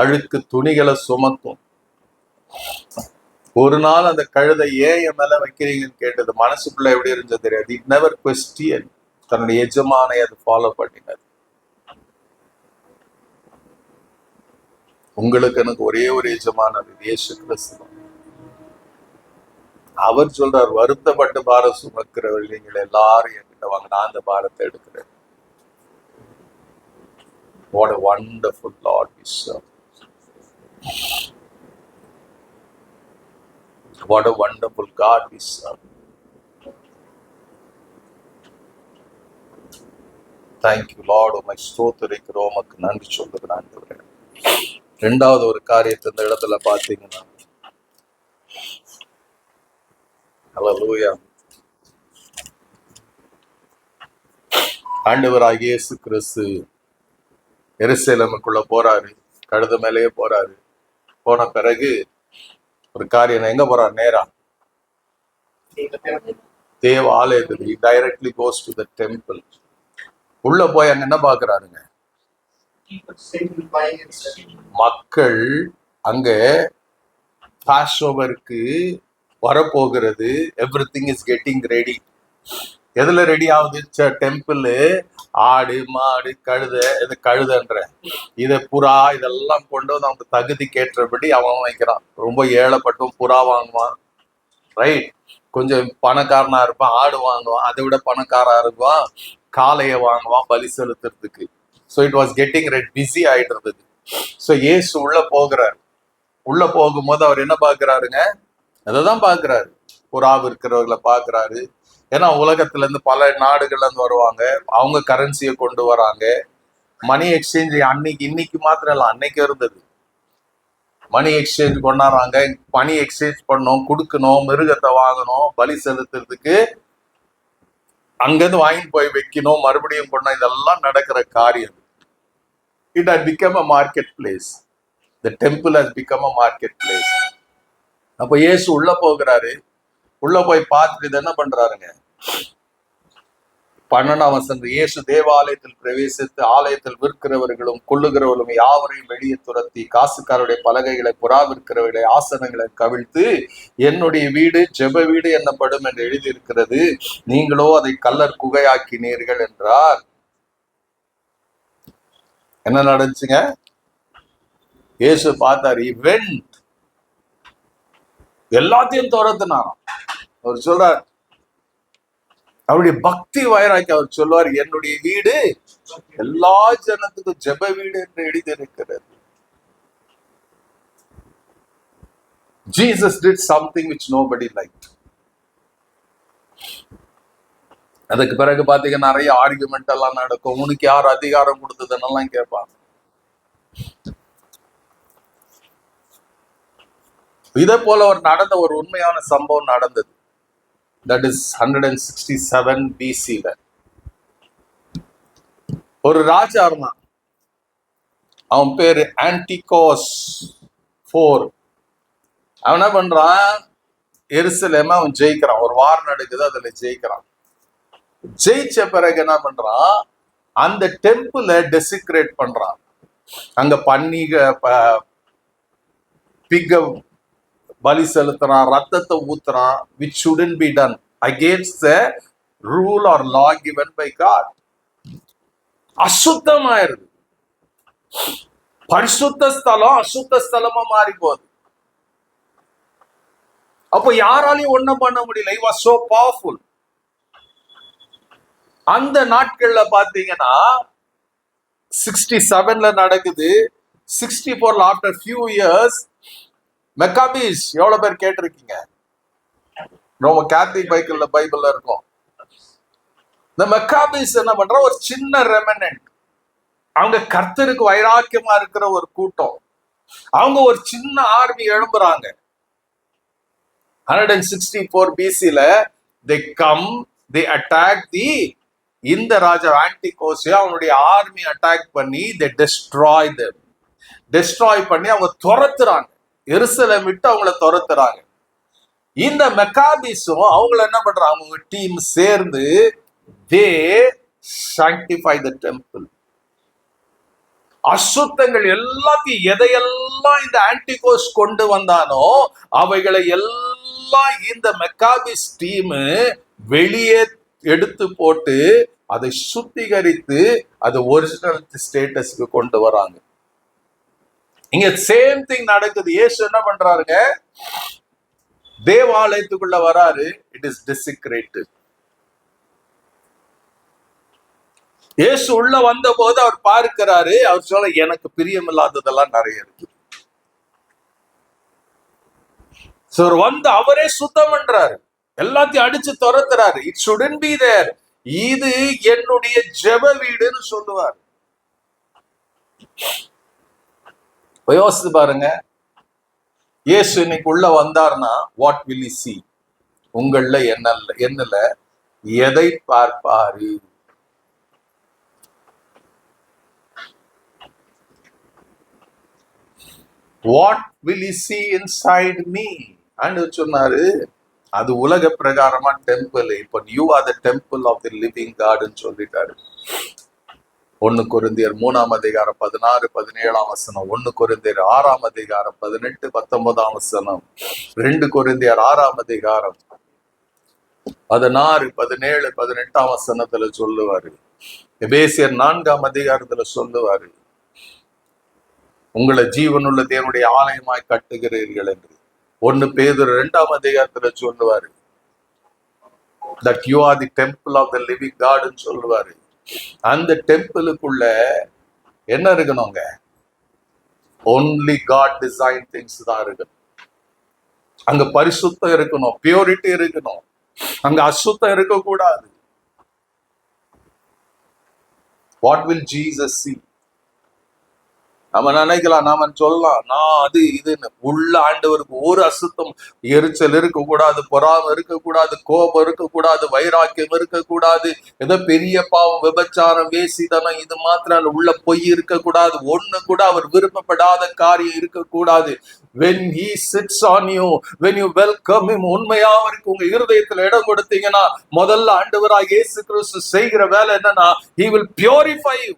அழுக்கு துணிகளை சுமக்கும். ஒரு நாள் அந்த கழுதை ஏன் என் மேல வைக்கிறீங்கன்னு கேட்டது மனசுக்குள்ள எப்படி இருந்தது தெரியாது. It never question. தன்னுடைய எஜமானை அது ஃபாலோ பண்ணினது. உங்களுக்கு எனக்கு ஒரே ஒரு எஜமானர், இயேசு கிறிஸ்து. அவர் சொல்றார், வருத்தப்பட்டு பாரம் சுமக்கிறவர்கள் நீங்கள் எல்லாரும் என்கிட்ட வாங்க, நான் அந்த பாரத்தை எடுக்கிறேன். What a wonderful Lord we serve. What a wonderful God we serve. Thank you Lord. உம்மை ஸ்தோத்திரிக்கிறோம், உமக்கு நன்றி சொல்லுகிறேன் ஆண்டவரே. இரண்டாவது ஒரு காரியத்தை இந்த இடத்துல பார்த்தீங்கன்னா, ஹல்லேலூயா, ஆண்டவராகிய இயேசு கிறிஸ்து எருசலேமுக்குள்ள போறாரு. கழுதை மேலேயே போறாரு. போன பிறகு ஒரு காரியம், எங்க போறாரு? நேரா தேவ ஆலயத்துக்கு. Directly goes to the temple. உள்ள போய் அங்க என்ன பாக்குறாருங்க? மக்கள் அங்க பாஸ்ஓவருக்கு வரப்போகிறது. Everything is getting ready. எதுல ரெடி ஆகுது? டெம்பிள். ஆடு, மாடு, கழுதன்ற இதை புறா இதெல்லாம் கொண்டு வந்து அவங்க தகுதிக்கு ஏற்றபடி அவன் வைக்கிறான். ரொம்ப ஏழைப்பட்டும் புறா வாங்குவான், ரைட்? கொஞ்சம் பணக்காரனா இருப்பான், ஆடு வாங்குவான். அதை விட பணக்காரா இருப்பான், காளையை வாங்குவான் பலி செலுத்துறதுக்கு. So it was getting red, busy ஆயிட்டு இருந்தது. ஸோ இயேசு உள்ள போகிறார். உள்ள போகும்போது அவர் என்ன பாக்குறாருங்க? அதைதான் பாக்குறாரு. புறாவு இருக்கிறவர்களை பாக்குறாரு. ஏன்னா உலகத்துல இருந்து பல நாடுகள்ல இருந்து வருவாங்க, அவங்க கரன்சியை கொண்டு வராங்க. மணி எக்ஸ்சேஞ்ச் இன்னைக்கு மாத்திரம் இல்ல, அன்னைக்கு இருந்தது. மணி எக்ஸ்சேஞ்ச் கொண்டாடுறாங்க. மணி எக்ஸ்சேஞ்ச் பண்ணோம், கொடுக்கணும், மிருகத்தை வாங்கணும், பலி செலுத்துறதுக்கு அங்கிருந்து வாங்கிட்டு போய் வைக்கணும், மறுபடியும் பண்ணணும். இதெல்லாம் நடக்கிற காரியம். It had become a marketplace. The temple has become a marketplace. அப்ப இயேசு உள்ள போகிறாரு. உள்ள போய் பார்த்துட்டு இது என்ன பண்றாருங்க? 12ஆம் வசனம், இயேசு தேவாலயத்தில் பிரவேசித்து ஆலயத்தில் விற்கிறவர்களும் கொள்ளுகிறவர்களும் யாவரையும் வெளியே துரத்தி காசுக்காரருடைய பலகைகளை, புறா விற்கிறவர்களை ஆசனங்களை கவிழ்த்து, என்னுடைய வீடு ஜெப வீடு என்னப்படும் என்று எழுதியிருக்கிறது, நீங்களோ அதை கல்லர் குகையாக்கினீர்கள் என்றார். என்ன நடந்துச்சுங்க? இயேசு பார்த்தார். இவெண்ட் எல்லாத்தையும் துரத்துனான். அவர் சொல்றார், அவருடைய பக்தி வைராக்கி. அவர் சொல்லுவார், என்னுடைய வீடு எல்லா ஜனத்துக்கும் ஜெப வீடு என்று எழுதியிருக்கிறது. Jesus did something which nobody liked. அதுக்கு பிறகு பாத்தீங்கன்னா நிறைய ஆர்குமெண்ட் எல்லாம் நடக்கும். உனக்கு யார் அதிகாரம் கொடுத்ததுன்னெல்லாம் கேட்பாங்க. இதே போல ஒரு உண்மையான சம்பவம் நடந்தது. That is 167 BC-ல ஒரு ராஜா இருந்தான். அவன் பேரு ஆன்டிகோஸ் 4. அவன் என்ன பண்றான்? எருசலேம அவன் ஜெயிக்கிறான். ஒரு வார் நடக்குது, அதுல ஜெயிக்கிறான். ஜெயிச்ச பிறகு என்ன பண்றான்? அந்த டெம்பிள டெசிக்ரேட் பண்றான். அங்க பிக்க பலி செலுத்துறான், ரத்தத்தை ஊத்துறான், which shouldn't be done against the rule or law given by God. அசுத்தமாயிருது. பரிசுத்த ஸ்தலம் அசுத்த ஸ்தலமா மாறி போகுது. அப்போ யாராலையும் ஒண்ணும் பண்ண முடியல. He was so powerful. அந்த நாட்கள்ல பாத்தீங்கன்னா 67ல நடக்குது. 64ல after few years மெக்காபீஸ், எவ்வளவு பேர் கேட்டிருக்கீங்க? ரொம்ப கேத்தலிக் பைபிள்ல இருக்கும். இந்த மெக்காபீஸ் என்ன பண்ற? ஒரு சின்ன ரெமனன்ட். அவங்க கர்த்தருக்கு வைராக்கியமா இருக்கிற ஒரு கூட்டம். அவங்க ஒரு சின்ன ஆர்மி எழும்புறாங்க. 164 BC-ல they come, they attack இந்த ராஜா ஆன்டிகோஸ். அவனுடைய ஆர்மி அட்டாக் பண்ணி they destroy them. destroy பண்ணி அவங்க துரத்துறாங்க. எருசலேம் விட்டு அவங்கள துரத்துறாங்க. இந்த மெக்காபிஸும் அவங்கள என்ன பண்றாங்க? அவங்க டீம் சேர்ந்து they sanctify the temple. அசுத்தங்கள் எல்லாத்தையும் எதையெல்லாம் இந்த ஆன்டிகோஸ் கொண்டு வந்தானோ அவைகளை எல்லாம் இந்த மெக்காபிஸ் டீம் வெளியே எடுத்து போட்டு அதை சுத்திகரித்து அது ஒரிஜினல் ஸ்டேட்டஸ்க்கு கொண்டு வராங்க. இங்க சேம் திங் நடக்குது. இயேசு என்ன பண்றாருங்க? தேவாலயத்துக்குள்ள வராரு. It is desecrated. இயேசு உள்ள வந்த போது அவர் பார்க்கிறாரு. அவர் சொல்ல, எனக்கு பிரியமில்லாததெல்லாம் நிறைய இருக்கு. வந்து அவரே சுத்தம் பண்றாரு, எல்லாத்தையும் அடிச்சு துரத்துறாரு. It shouldn't be there. இது என்னுடைய ஜெப வீடுன்னு சொல்லுவார். யோசித்து பாருங்க, இயேசு இன்னைக்கு உள்ள வந்தார்னா வாட் வில் யூ see? உங்கள என்னல எதை பார்ப்பாரு? What will you see inside me? ஆண்டவர் சொன்னாரு, அது உலக பிரகாரமா டெம்பிள். இப்ப you are the temple of the living காட்னு சொல்லிட்டாரு. 1 கொரிந்தியர் 3ஆம் அதிகாரம் 16, 17ஆம் வசனம், 1 கொரிந்தியர் 6ஆம் அதிகாரம் 18, 19ஆம் வசனம், 2 கொரிந்தியர் 6ஆம் அதிகாரம் 16, 17, 18ஆம் வசனத்துல சொல்லுவாரு. எபேசியர் 4ஆம் அதிகாரத்துல சொல்லுவாரு, உங்களை ஜீவனுள்ள தேவனுடைய ஆலயமாய் கட்டுகிறீர்கள் என்று. 1 பேதுரு 2ஆம் அதிகாரத்துல சொல்லுவாரு, that you are the temple of the living God ன்னு சொல்லுவாரு. அந்த டெம்பிளுக்குள்ள என்ன இருக்கணுங்க? only God designed things தான் இருக்கு. அங்க பரிசுத்தம் இருக்கணும், பியூரிட்டி இருக்கணும், அங்க அசுத்தம் இருக்கக்கூடாது. What will Jesus see? நம்ம நினைக்கலாம், நாம சொல்லலாம், நான் அது இதுன்னு. உள்ள ஆண்டவருக்கு ஒரு அசுத்தம், எரிச்சல் இருக்கக்கூடாது, பொறாமை இருக்கக்கூடாது, கோபம் இருக்கக்கூடாது, வைராக்கியம் இருக்கக்கூடாது, ஏதோ பெரிய பாவம், விபச்சாரம், வேசிதனம், இது மாத்திரம் உள்ள பொய் இருக்கக்கூடாது, ஒண்ணு கூட அவர் விருப்பப்படாத காரியம் இருக்கக்கூடாது. When he sits on you, when you welcome him, உண்மையா அவருக்கு உங்க இருதயத்துல இடம் கொடுத்தீங்கன்னா, முதல்ல ஆண்டவராக இயேசு கிறிஸ்து செய்கிற வேலை என்னன்னா, he will purify you.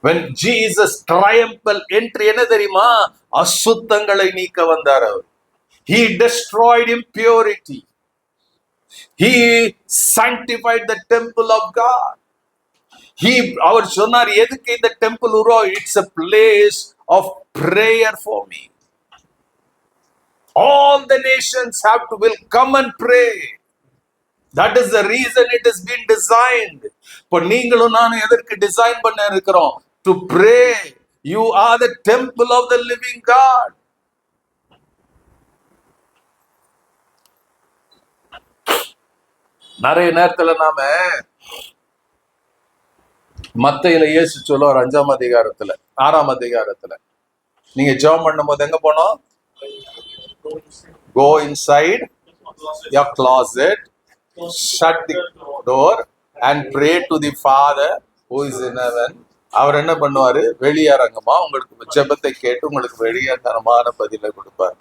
When Jesus triumphal entry, என்ன தெரியுமா? அசுத்தங்களை நீக்க வந்தார் அவர். He destroyed impurity. He sanctified the temple of God. அவர் சொன்னார், எதுக்கு இந்த டெம்பிள் உருவாகும்? It's a place of prayer for me. All the nations will come and pray. That is the reason it has been designed. இப்போ நீங்களும் நானும் எதற்கு design பண்ண இருக்கிறோம்? To pray. You are the temple of the living God. நிறைய நேரத்துல நாம மத்தேயுல இயேசு சொல்லுவார் 5ஆம் அதிகாரத்துல 6ஆம் அதிகாரத்துல, நீங்க ஜெபம் பண்ணும்போது எங்க போனோம்? Go inside your closet, shut the door and pray to the Father who is in heaven. அவர் என்ன பண்ணுவாரு? வெளியரங்கமா உங்களுக்கு ஜெபத்தை கேட்டு உங்களுக்கு வெளியரங்கமான பதிலை கொடுப்பார்.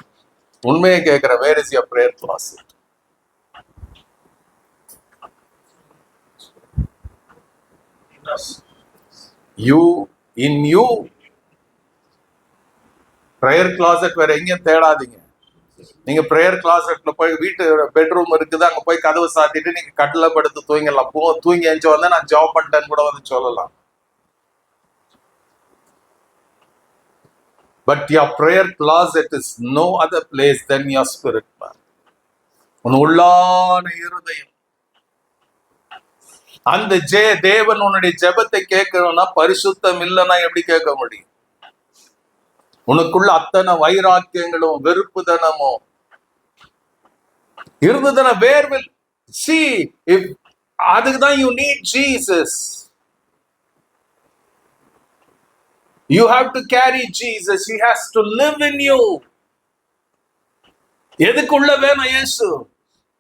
உண்மையை கேட்கிற, where is your prayer closet? You in you. Prayer closet வேற எங்கேயும் தேடாதீங்க. நீங்க பிரேயர் கிளாஸட்ல போய், வீட்டு பெட்ரூம் இருக்குது, அங்க போய் கதவை சாத்திட்டு நீங்க கட்டில படுத்து தூங்கலாம். தூங்கி எஞ்சி வந்தா நான் ஜாப் பண்ணிட்டேன்னு கூட வந்து சொல்லலாம். But your prayer closet is no other place than your spirit man. உன் உள்ளான இருதயம். அந்த தேவன் உன்னுடைய ஜெபத்தை கேட்கணும்னா, பரிசுத்தம் இல்லைன்னா எப்படி கேட்க முடியும்? உனக்குள்ள அத்தனை வைராக்கியங்களும் வெறுப்புதனமும் இருந்ததுன்னா, where will see if அதுக்குதான் you need Jesus. You have to carry Jesus. He has to live in you. எதுக்குள்ள வேணும் இயேசு?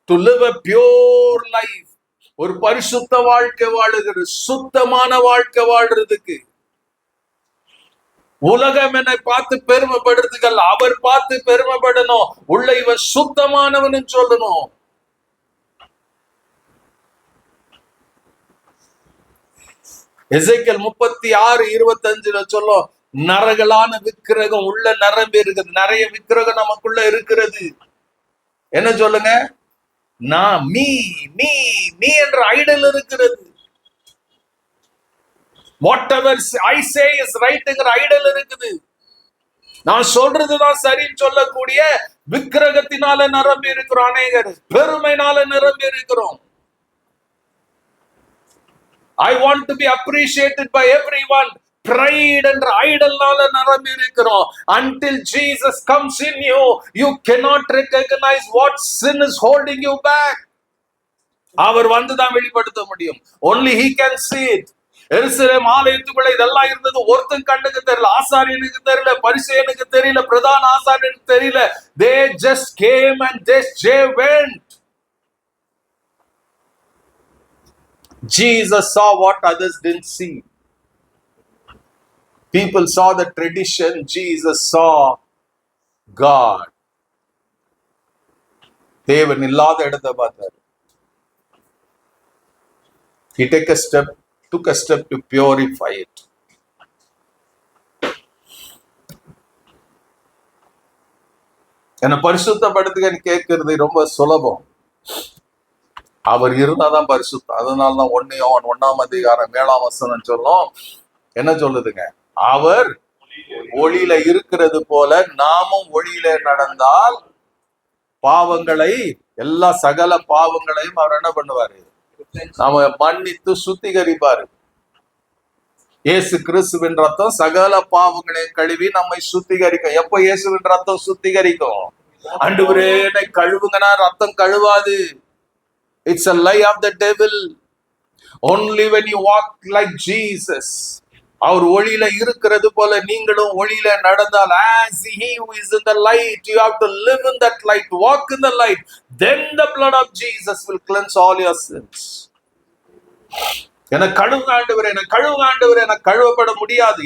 To live a pure life. ஒரு பரிசுத்த வாழ்க்கை வாழுகிறது, சுத்தமான வாழ்க்கை வாழ்றதுக்கு. உலகம் என்னை பார்த்து பெருமைப்படுறதுக்கு, அவர் பார்த்து பெருமைப்படணும். உள்ள இவன் சுத்தமானவன் சொல்லணும். எசேக்கியேல் 36:25 சொல்லும், நரகலான விக்கிரகம் உள்ள நிரம்பி இருக்குது. நிறைய விக்கிரகம் நமக்குள்ள இருக்கிறது. என்ன சொல்லுங்க? நான் மீ மீ மீ என்ற ஐடல் இருக்கிறது. whatever I say is rightங்கிற ஐடல் இருக்குது. நான் சொல்றதுதான் சரின்னு சொல்லக்கூடிய விக்கிரகத்தினால நிரம்பி இருக்கிறோம். அநேகர் பெருமைனால நிரம்பி இருக்கிறோம். I want to be appreciated by everyone. Pride and idolனால நிரம்பி இருக்கிறோம். Until Jesus comes in you, you cannot recognize what sin is holding you back. அவர் வந்துதான் வெளிப்படுத்த முடியும். Only he can see it. எருசலேம் ஆலயத்துக்குள்ள இதெல்லாம் இருந்தது. ஒருத்தன் கண்ணுக்கு தெரியல, ஆசாரியனுக்கு தெரியல, பரிசேயனுக்கு தெரியல, பிரதான ஆசாரியனுக்கு தெரியல. They just came and they went. Jesus saw what others didn't see. People saw the tradition. Jesus saw God. தேவன் இல்லாத இடத்தை பார்த்தார். He took a step to purify it. என்ன பரிசுத்தப்படுத்துகன்னு கேட்கிறது ரொம்ப சுலபம். அவர் இருந்தாதான் பரிசுத்தம். அதனாலதான் 1 யோவான் 1ஆம் அதிகாரம் 7ஆம் வசனம் சொல்லும். என்ன சொல்லுதுங்க? அவர் ஒளியில இருக்கிறது போல நாமும் ஒளியில நடந்தால் பாவங்களை, எல்லா சகல பாவங்களையும் அவர் என்ன பண்ணுவாரு? நாம மன்னித்து சுத்திகரிப்பாரு. இயேசு கிறிஸ்துவின் ரத்தம் சகல பாவங்களையும் கழுவி நம்மை சுத்திகரிக்கும். எப்ப இயேசுவின் ரத்தம் சுத்திகரிக்கும்? ஆண்டவரே என்னை கழுவுங்கன்னா ரத்தம் கழுவாது. It's a lie of the devil. Only when you walk like Jesus, அவர் ஒளியில இருக்கிறது போல நீங்களும் ஒளியில நடந்தால், as he who is in the light, you have to live in that light, walk in the light, then the blood of Jesus will cleanse all your sins. என கழுவுங்க ஆண்டவரே, என கழுவுங்க ஆண்டவரே. என கழுவப்பட முடியாது.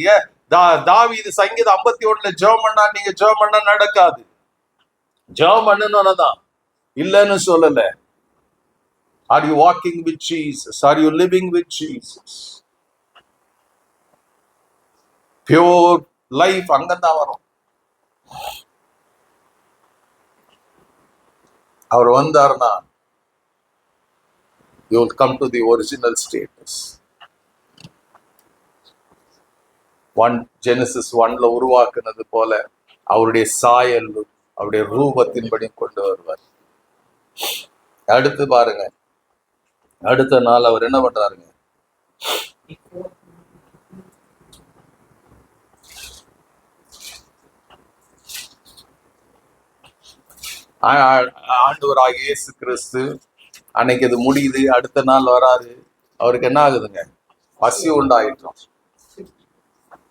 தாவீது சங்கீதம் 51 ஜெபம் பண்ணா, நீங்க ஜெபம் பண்ணா நடக்காது. ஜெபம் பண்ணணும்னதான், இல்லன்னு சொல்லல. Are you walking with Jesus? Are you living with Jesus? Pure life அங்கதான் வரும். அவர் வந்தார்னா you will come to the original status. Genesis 1 உருவாக்குனது போல அவருடைய சாயல், அவருடைய ரூபத்தின்படி கொண்டு வருவார். அடுத்து பாருங்க, அடுத்த நாள் அவர் என்ன பண்றாருங்க? ஆண்டவராகிய இயேசு கிறிஸ்து அன்னைக்கு அது முடியுது. அடுத்த நாள் வராரு. அவருக்கு என்ன ஆகுதுங்க? பசி உண்டாயிட்டோம்.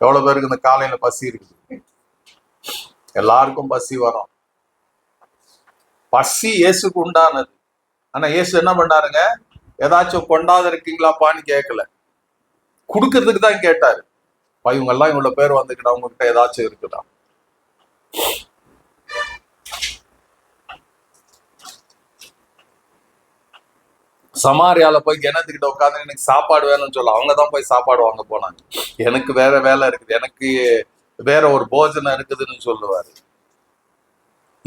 எவ்வளவு பேருக்கு இந்த காலையில பசி இருக்குது? எல்லாருக்கும் பசி வரும். பசி இயேசுக்கு உண்டானது. ஆனா இயேசு என்ன பண்ணாருங்க? ஏதாச்சும் கொண்டாத இருக்கீங்களாப்பான்னு கேட்கல, குடுக்கறதுக்கு தான் கேட்டாரு. இவங்க எல்லாம் இவ்வளவு பேர் வந்துக்கிட்ட, அவங்க கிட்ட ஏதாச்சும் இருக்குதா? சமாரியால போய் கிணத்துக்கிட்ட உட்காந்து எனக்கு சாப்பாடு வேணும்னு சொல்ல, அவங்கதான் போய் சாப்பாடு வாங்க போனாங்க. எனக்கு வேற வேலை இருக்குது, எனக்கு வேற ஒரு போஜனம் இருக்குதுன்னு சொல்லுவாரு.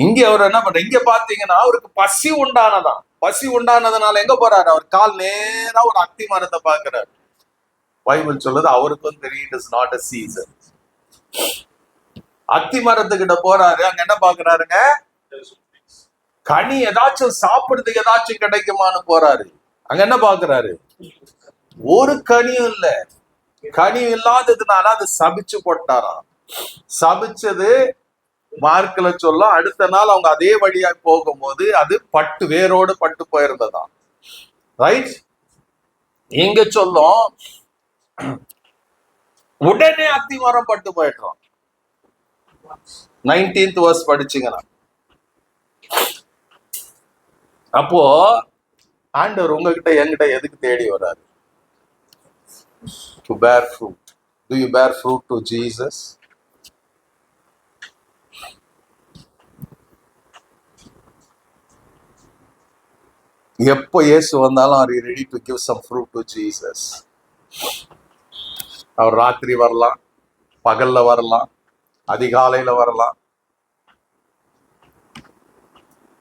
இங்க அவர் என்ன பண்ற? இங்க பாத்தீங்கன்னா அவருக்கு பசி உண்டானதான். பசி உண்டானதுனால எங்க போறாரு? அவர் கால் நேரா ஒரு அத்தி மரத்தை பாக்குறாரு. பைபிள் சொல்லுது அவருக்கும் தெரியும் it is not a season. அத்தி மரத்துக்கிட்ட போறாரு. அங்க என்ன பாக்குறாருங்க? கனி ஏதாச்சும் சாப்பிடுறதுக்கு ஏதாச்சும் கிடைக்குமான்னு போறாரு. அங்க என்ன பாக்குறாரு? ஒரு கனியும் இல்ல. கனி இல்லாததுனால அது சபிச்சு போட்டாராம். சபிச்சது மார்க்ல சொல்ல, அடுத்த நாள் அவங்க அதே வழியா போகும்போது அது பட்டு வேரோடு பட்டு போயிருந்ததாம். ரைட்? இங்க சொல்லும் உடனே அத்தி மரம் பட்டு போயிட்டோம். 19th verse படிச்சீங்கன்னா, அப்போ ஆண்டவர் உங்ககிட்ட என்கிட்ட எதுக்கு தேடி வராரு? To bear fruit. Do you bear fruit to Jesus? எப்போ இயேசு வந்தாலும் are you ready to give some fruit to Jesus? அவர் ராத்திரி வரலாம், பகல்ல வரலாம், அதிகாலையில வரலாம்.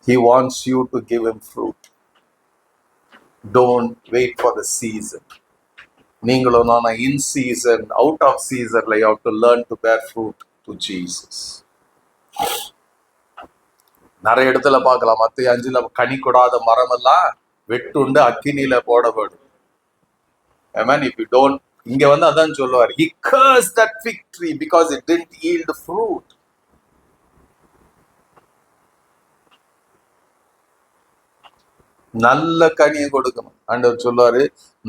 He wants you to give him fruit. Don't wait for the season. நீங்களும் நான் in season, out of season, you have to learn to bear fruit to Jesus. நிறைய இடத்துல பார்க்கலாம். மத்தேயு 5 கனி கொடாத மரம் எல்லாம் வெட்டுண்டு அக்கினியில போடப்படும். Amen. If you don't, இங்க அதான் சொல்லுவார், he cursed that fig tree because it didn't yield fruit. நல்ல கனியை கொடுக்கணும். ஆண்டவர் சொல்லுவாரு,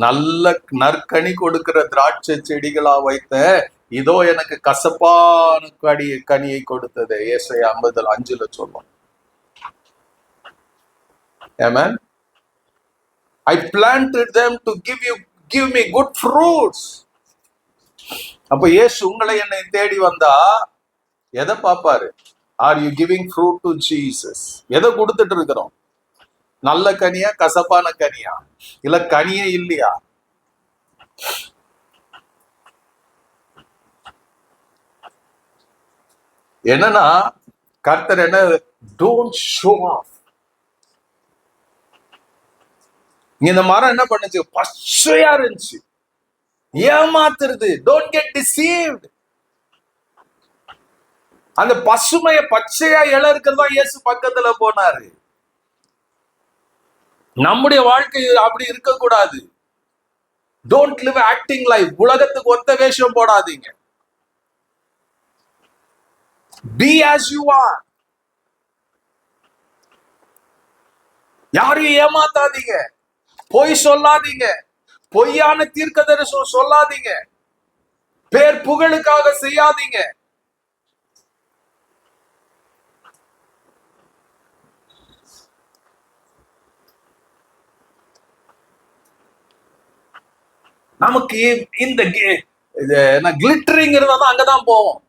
நல்ல நற்கனி கொடுக்கிற திராட்சை செடிகளா வைத்த இதோ எனக்கு கசப்பான கனியை கொடுத்தது. ஏசாயா 50:5 சொல்லும். Amen. I planted them to give me good fruits. அப்ப இயேசு உங்களை என்னை தேடி வந்தா எதை பாப்பாரு? Are you giving fruit to Jesus? எதை கொடுத்துட்டு இருக்கிறோம்? நல்ல கனியா, கசப்பான கனியா, இல்ல கனியே இல்லையா? என்னன்னா கர்த்தர் என்ன, don't show off. இந்த மரம் என்ன பண்ணுச்சு? பச்சையா இருந்துச்சு. ஏமாத்துறது. Don't get deceived. அந்த பசுமைய பச்சையா இலை இருக்கிறதா இயேசு பக்கத்துல போனாரு. நம்முடைய வாழ்க்கை அப்படி இருக்கக்கூடாது. Don't live acting life. உலகத்துக்கு ஒத்த வேஷம் போடாதீங்க. Be as you are. யாரையும் ஏமாத்தாதீங்க, பொய் சொல்லாதீங்க, பொய்யான தீர்க்க தரிசனம் சொல்லாதீங்க, பேர் புகழுக்காக செய்யாதீங்க. நமக்கு இந்த கிளிட்டரிங் இருந்தா தான் அங்கதான் போவோம்.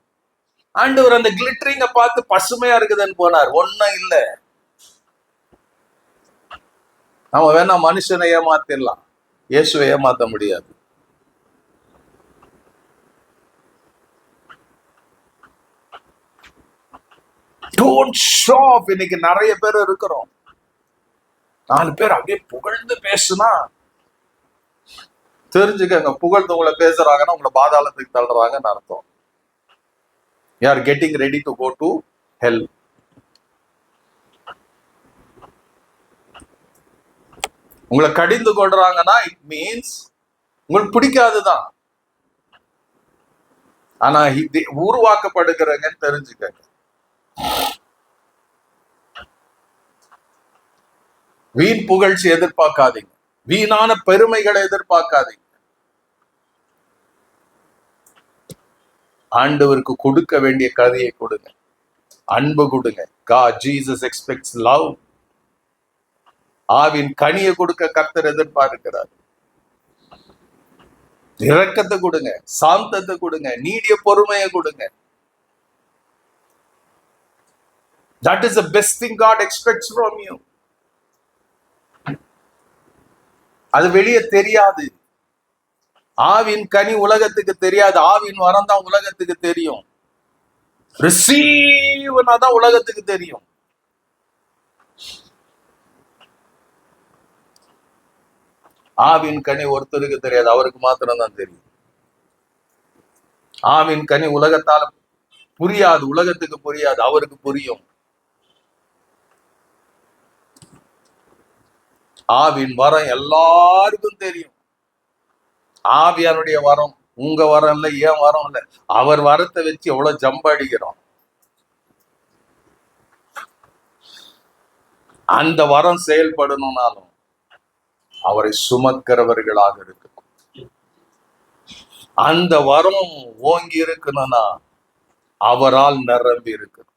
ஆண்டவர் அந்த கிளிட்டரிங்க பார்த்து பசுமையா இருக்குதுன்னு போனார். ஒன்னும் இல்ல. நம்ம வேணா மனுஷனை ஏமாத்திடலாம், இயேசுவை ஏமாத்த முடியாது. Don't show off. இன்னைக்கு நிறைய பேர் இருக்கிறோம். 4 பேர் அப்படியே புகழ்ந்து பேசுனா தெரிஞ்சுக்கங்க, புகழ்ந்து உங்களை பேசுறாங்கன்னா உங்களை பாதாளத்துக்கு தள்ளுறாங்கன்னு அர்த்தம். You are getting ready to go to hell. உங்களை கடிந்து கொள்றாங்கன்னா இட் மீன்ஸ் உங்களுக்கு பிடிக்காதுதான். ஆனா உருவாக்கப்படுகிறங்கன்னு தெரிஞ்சுக்கங்க. வீண் புகழ்ச்சி எதிர்பார்க்காதீங்க, வீணான பெருமைகளை எதிர்பார்க்காதீங்க. ஆண்டவருக்கு கொடுக்க வேண்டிய கதையை கொடுங்க, அன்பு கொடுங்க. God, Jesus expects love. Aavin கனியை கொடுக்க கர்த்தர் எதிர்பார்க்கிறார். இரக்கத்தை கொடுங்க, சாந்தத்தை கொடுங்க, நீடிய பொறுமையை கொடுங்க. That is the best thing God expects from you. அது வெளியே தெரியாது. ஆவின் கனி உலகத்துக்கு தெரியாது, ஆவின் வரம் தான் உலகத்துக்கு தெரியும். ரிசீவ்னா தான் உலகத்துக்கு தெரியும். ஆவின் கனி ஒருத்தருக்கு தெரியாது, அவருக்கு மாத்திரம் தான் தெரியும். ஆவின் கனி உலகத்தால புரியாது, உலகத்துக்கு புரியாது, அவருக்கு புரியும். ஆவின் வரம் எல்லாருக்கும் தெரியும். ஆவியானுடைய வரம் உங்க வரம் இல்ல, ஏன் வரம் இல்ல, அவர் வரத்தை வச்சு எவ்வளவு ஜம்ப அடிக்கிறோம். அந்த வரம் செயல்படணும்னாலும் அவரை சுமக்கிறவர்களாக இருக்கணும். அந்த வரம் ஓங்கி இருக்கணும்னா அவரால் நிரம்பி இருக்கணும்.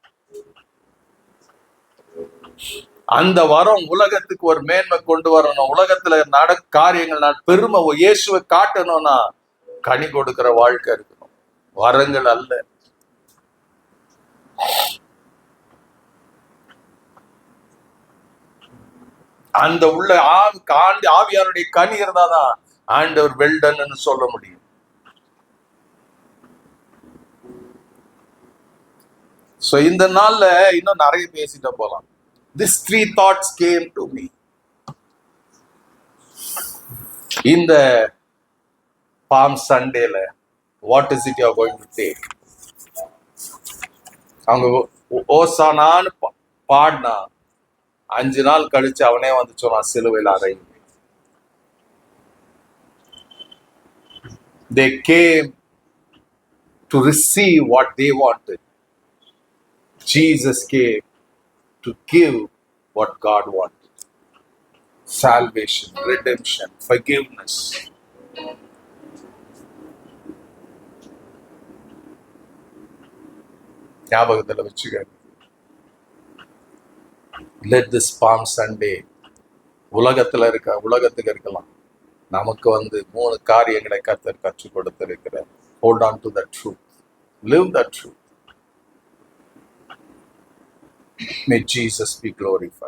அந்த வரம் உலகத்துக்கு ஒரு மேன்மை கொண்டு வரணும், உலகத்துல காரியங்கள் பெருமை இயேசுவை காட்டணும்னா கனி கொடுக்கிற வாழ்க்கை இருக்கணும், வரங்கள் அல்ல. அந்த உள்ள ஆவியானுடைய கனி இருந்தாதான் ஆண்டவர் வெல்டன்னு சொல்ல முடியும். சோ இந்த நாள்ல இன்னும் நிறைய பேசிட்டு போலாம். These 3 thoughts came to me. In the Palm Sunday, what is it you are going to take? அவங்க ஓசானான்னு பாடினா 5 நாள் கழிச்சு அவனே வந்து சொன்னான், சிலுவையில் அறையும். They came to receive what they wanted. Jesus came to give what God wanted. Salvation, redemption, forgiveness. ஞாபகத்துல வச்சுக்க. Let this Palm Sunday உலகத்துக்கு இருக்கலாம், நமக்கு வந்து 3 காரியங்களை கர்த்தர் கற்றுக் கொடுத்திருக்கிறார். Hold on to the truth. Live the truth. May Jesus be glorified.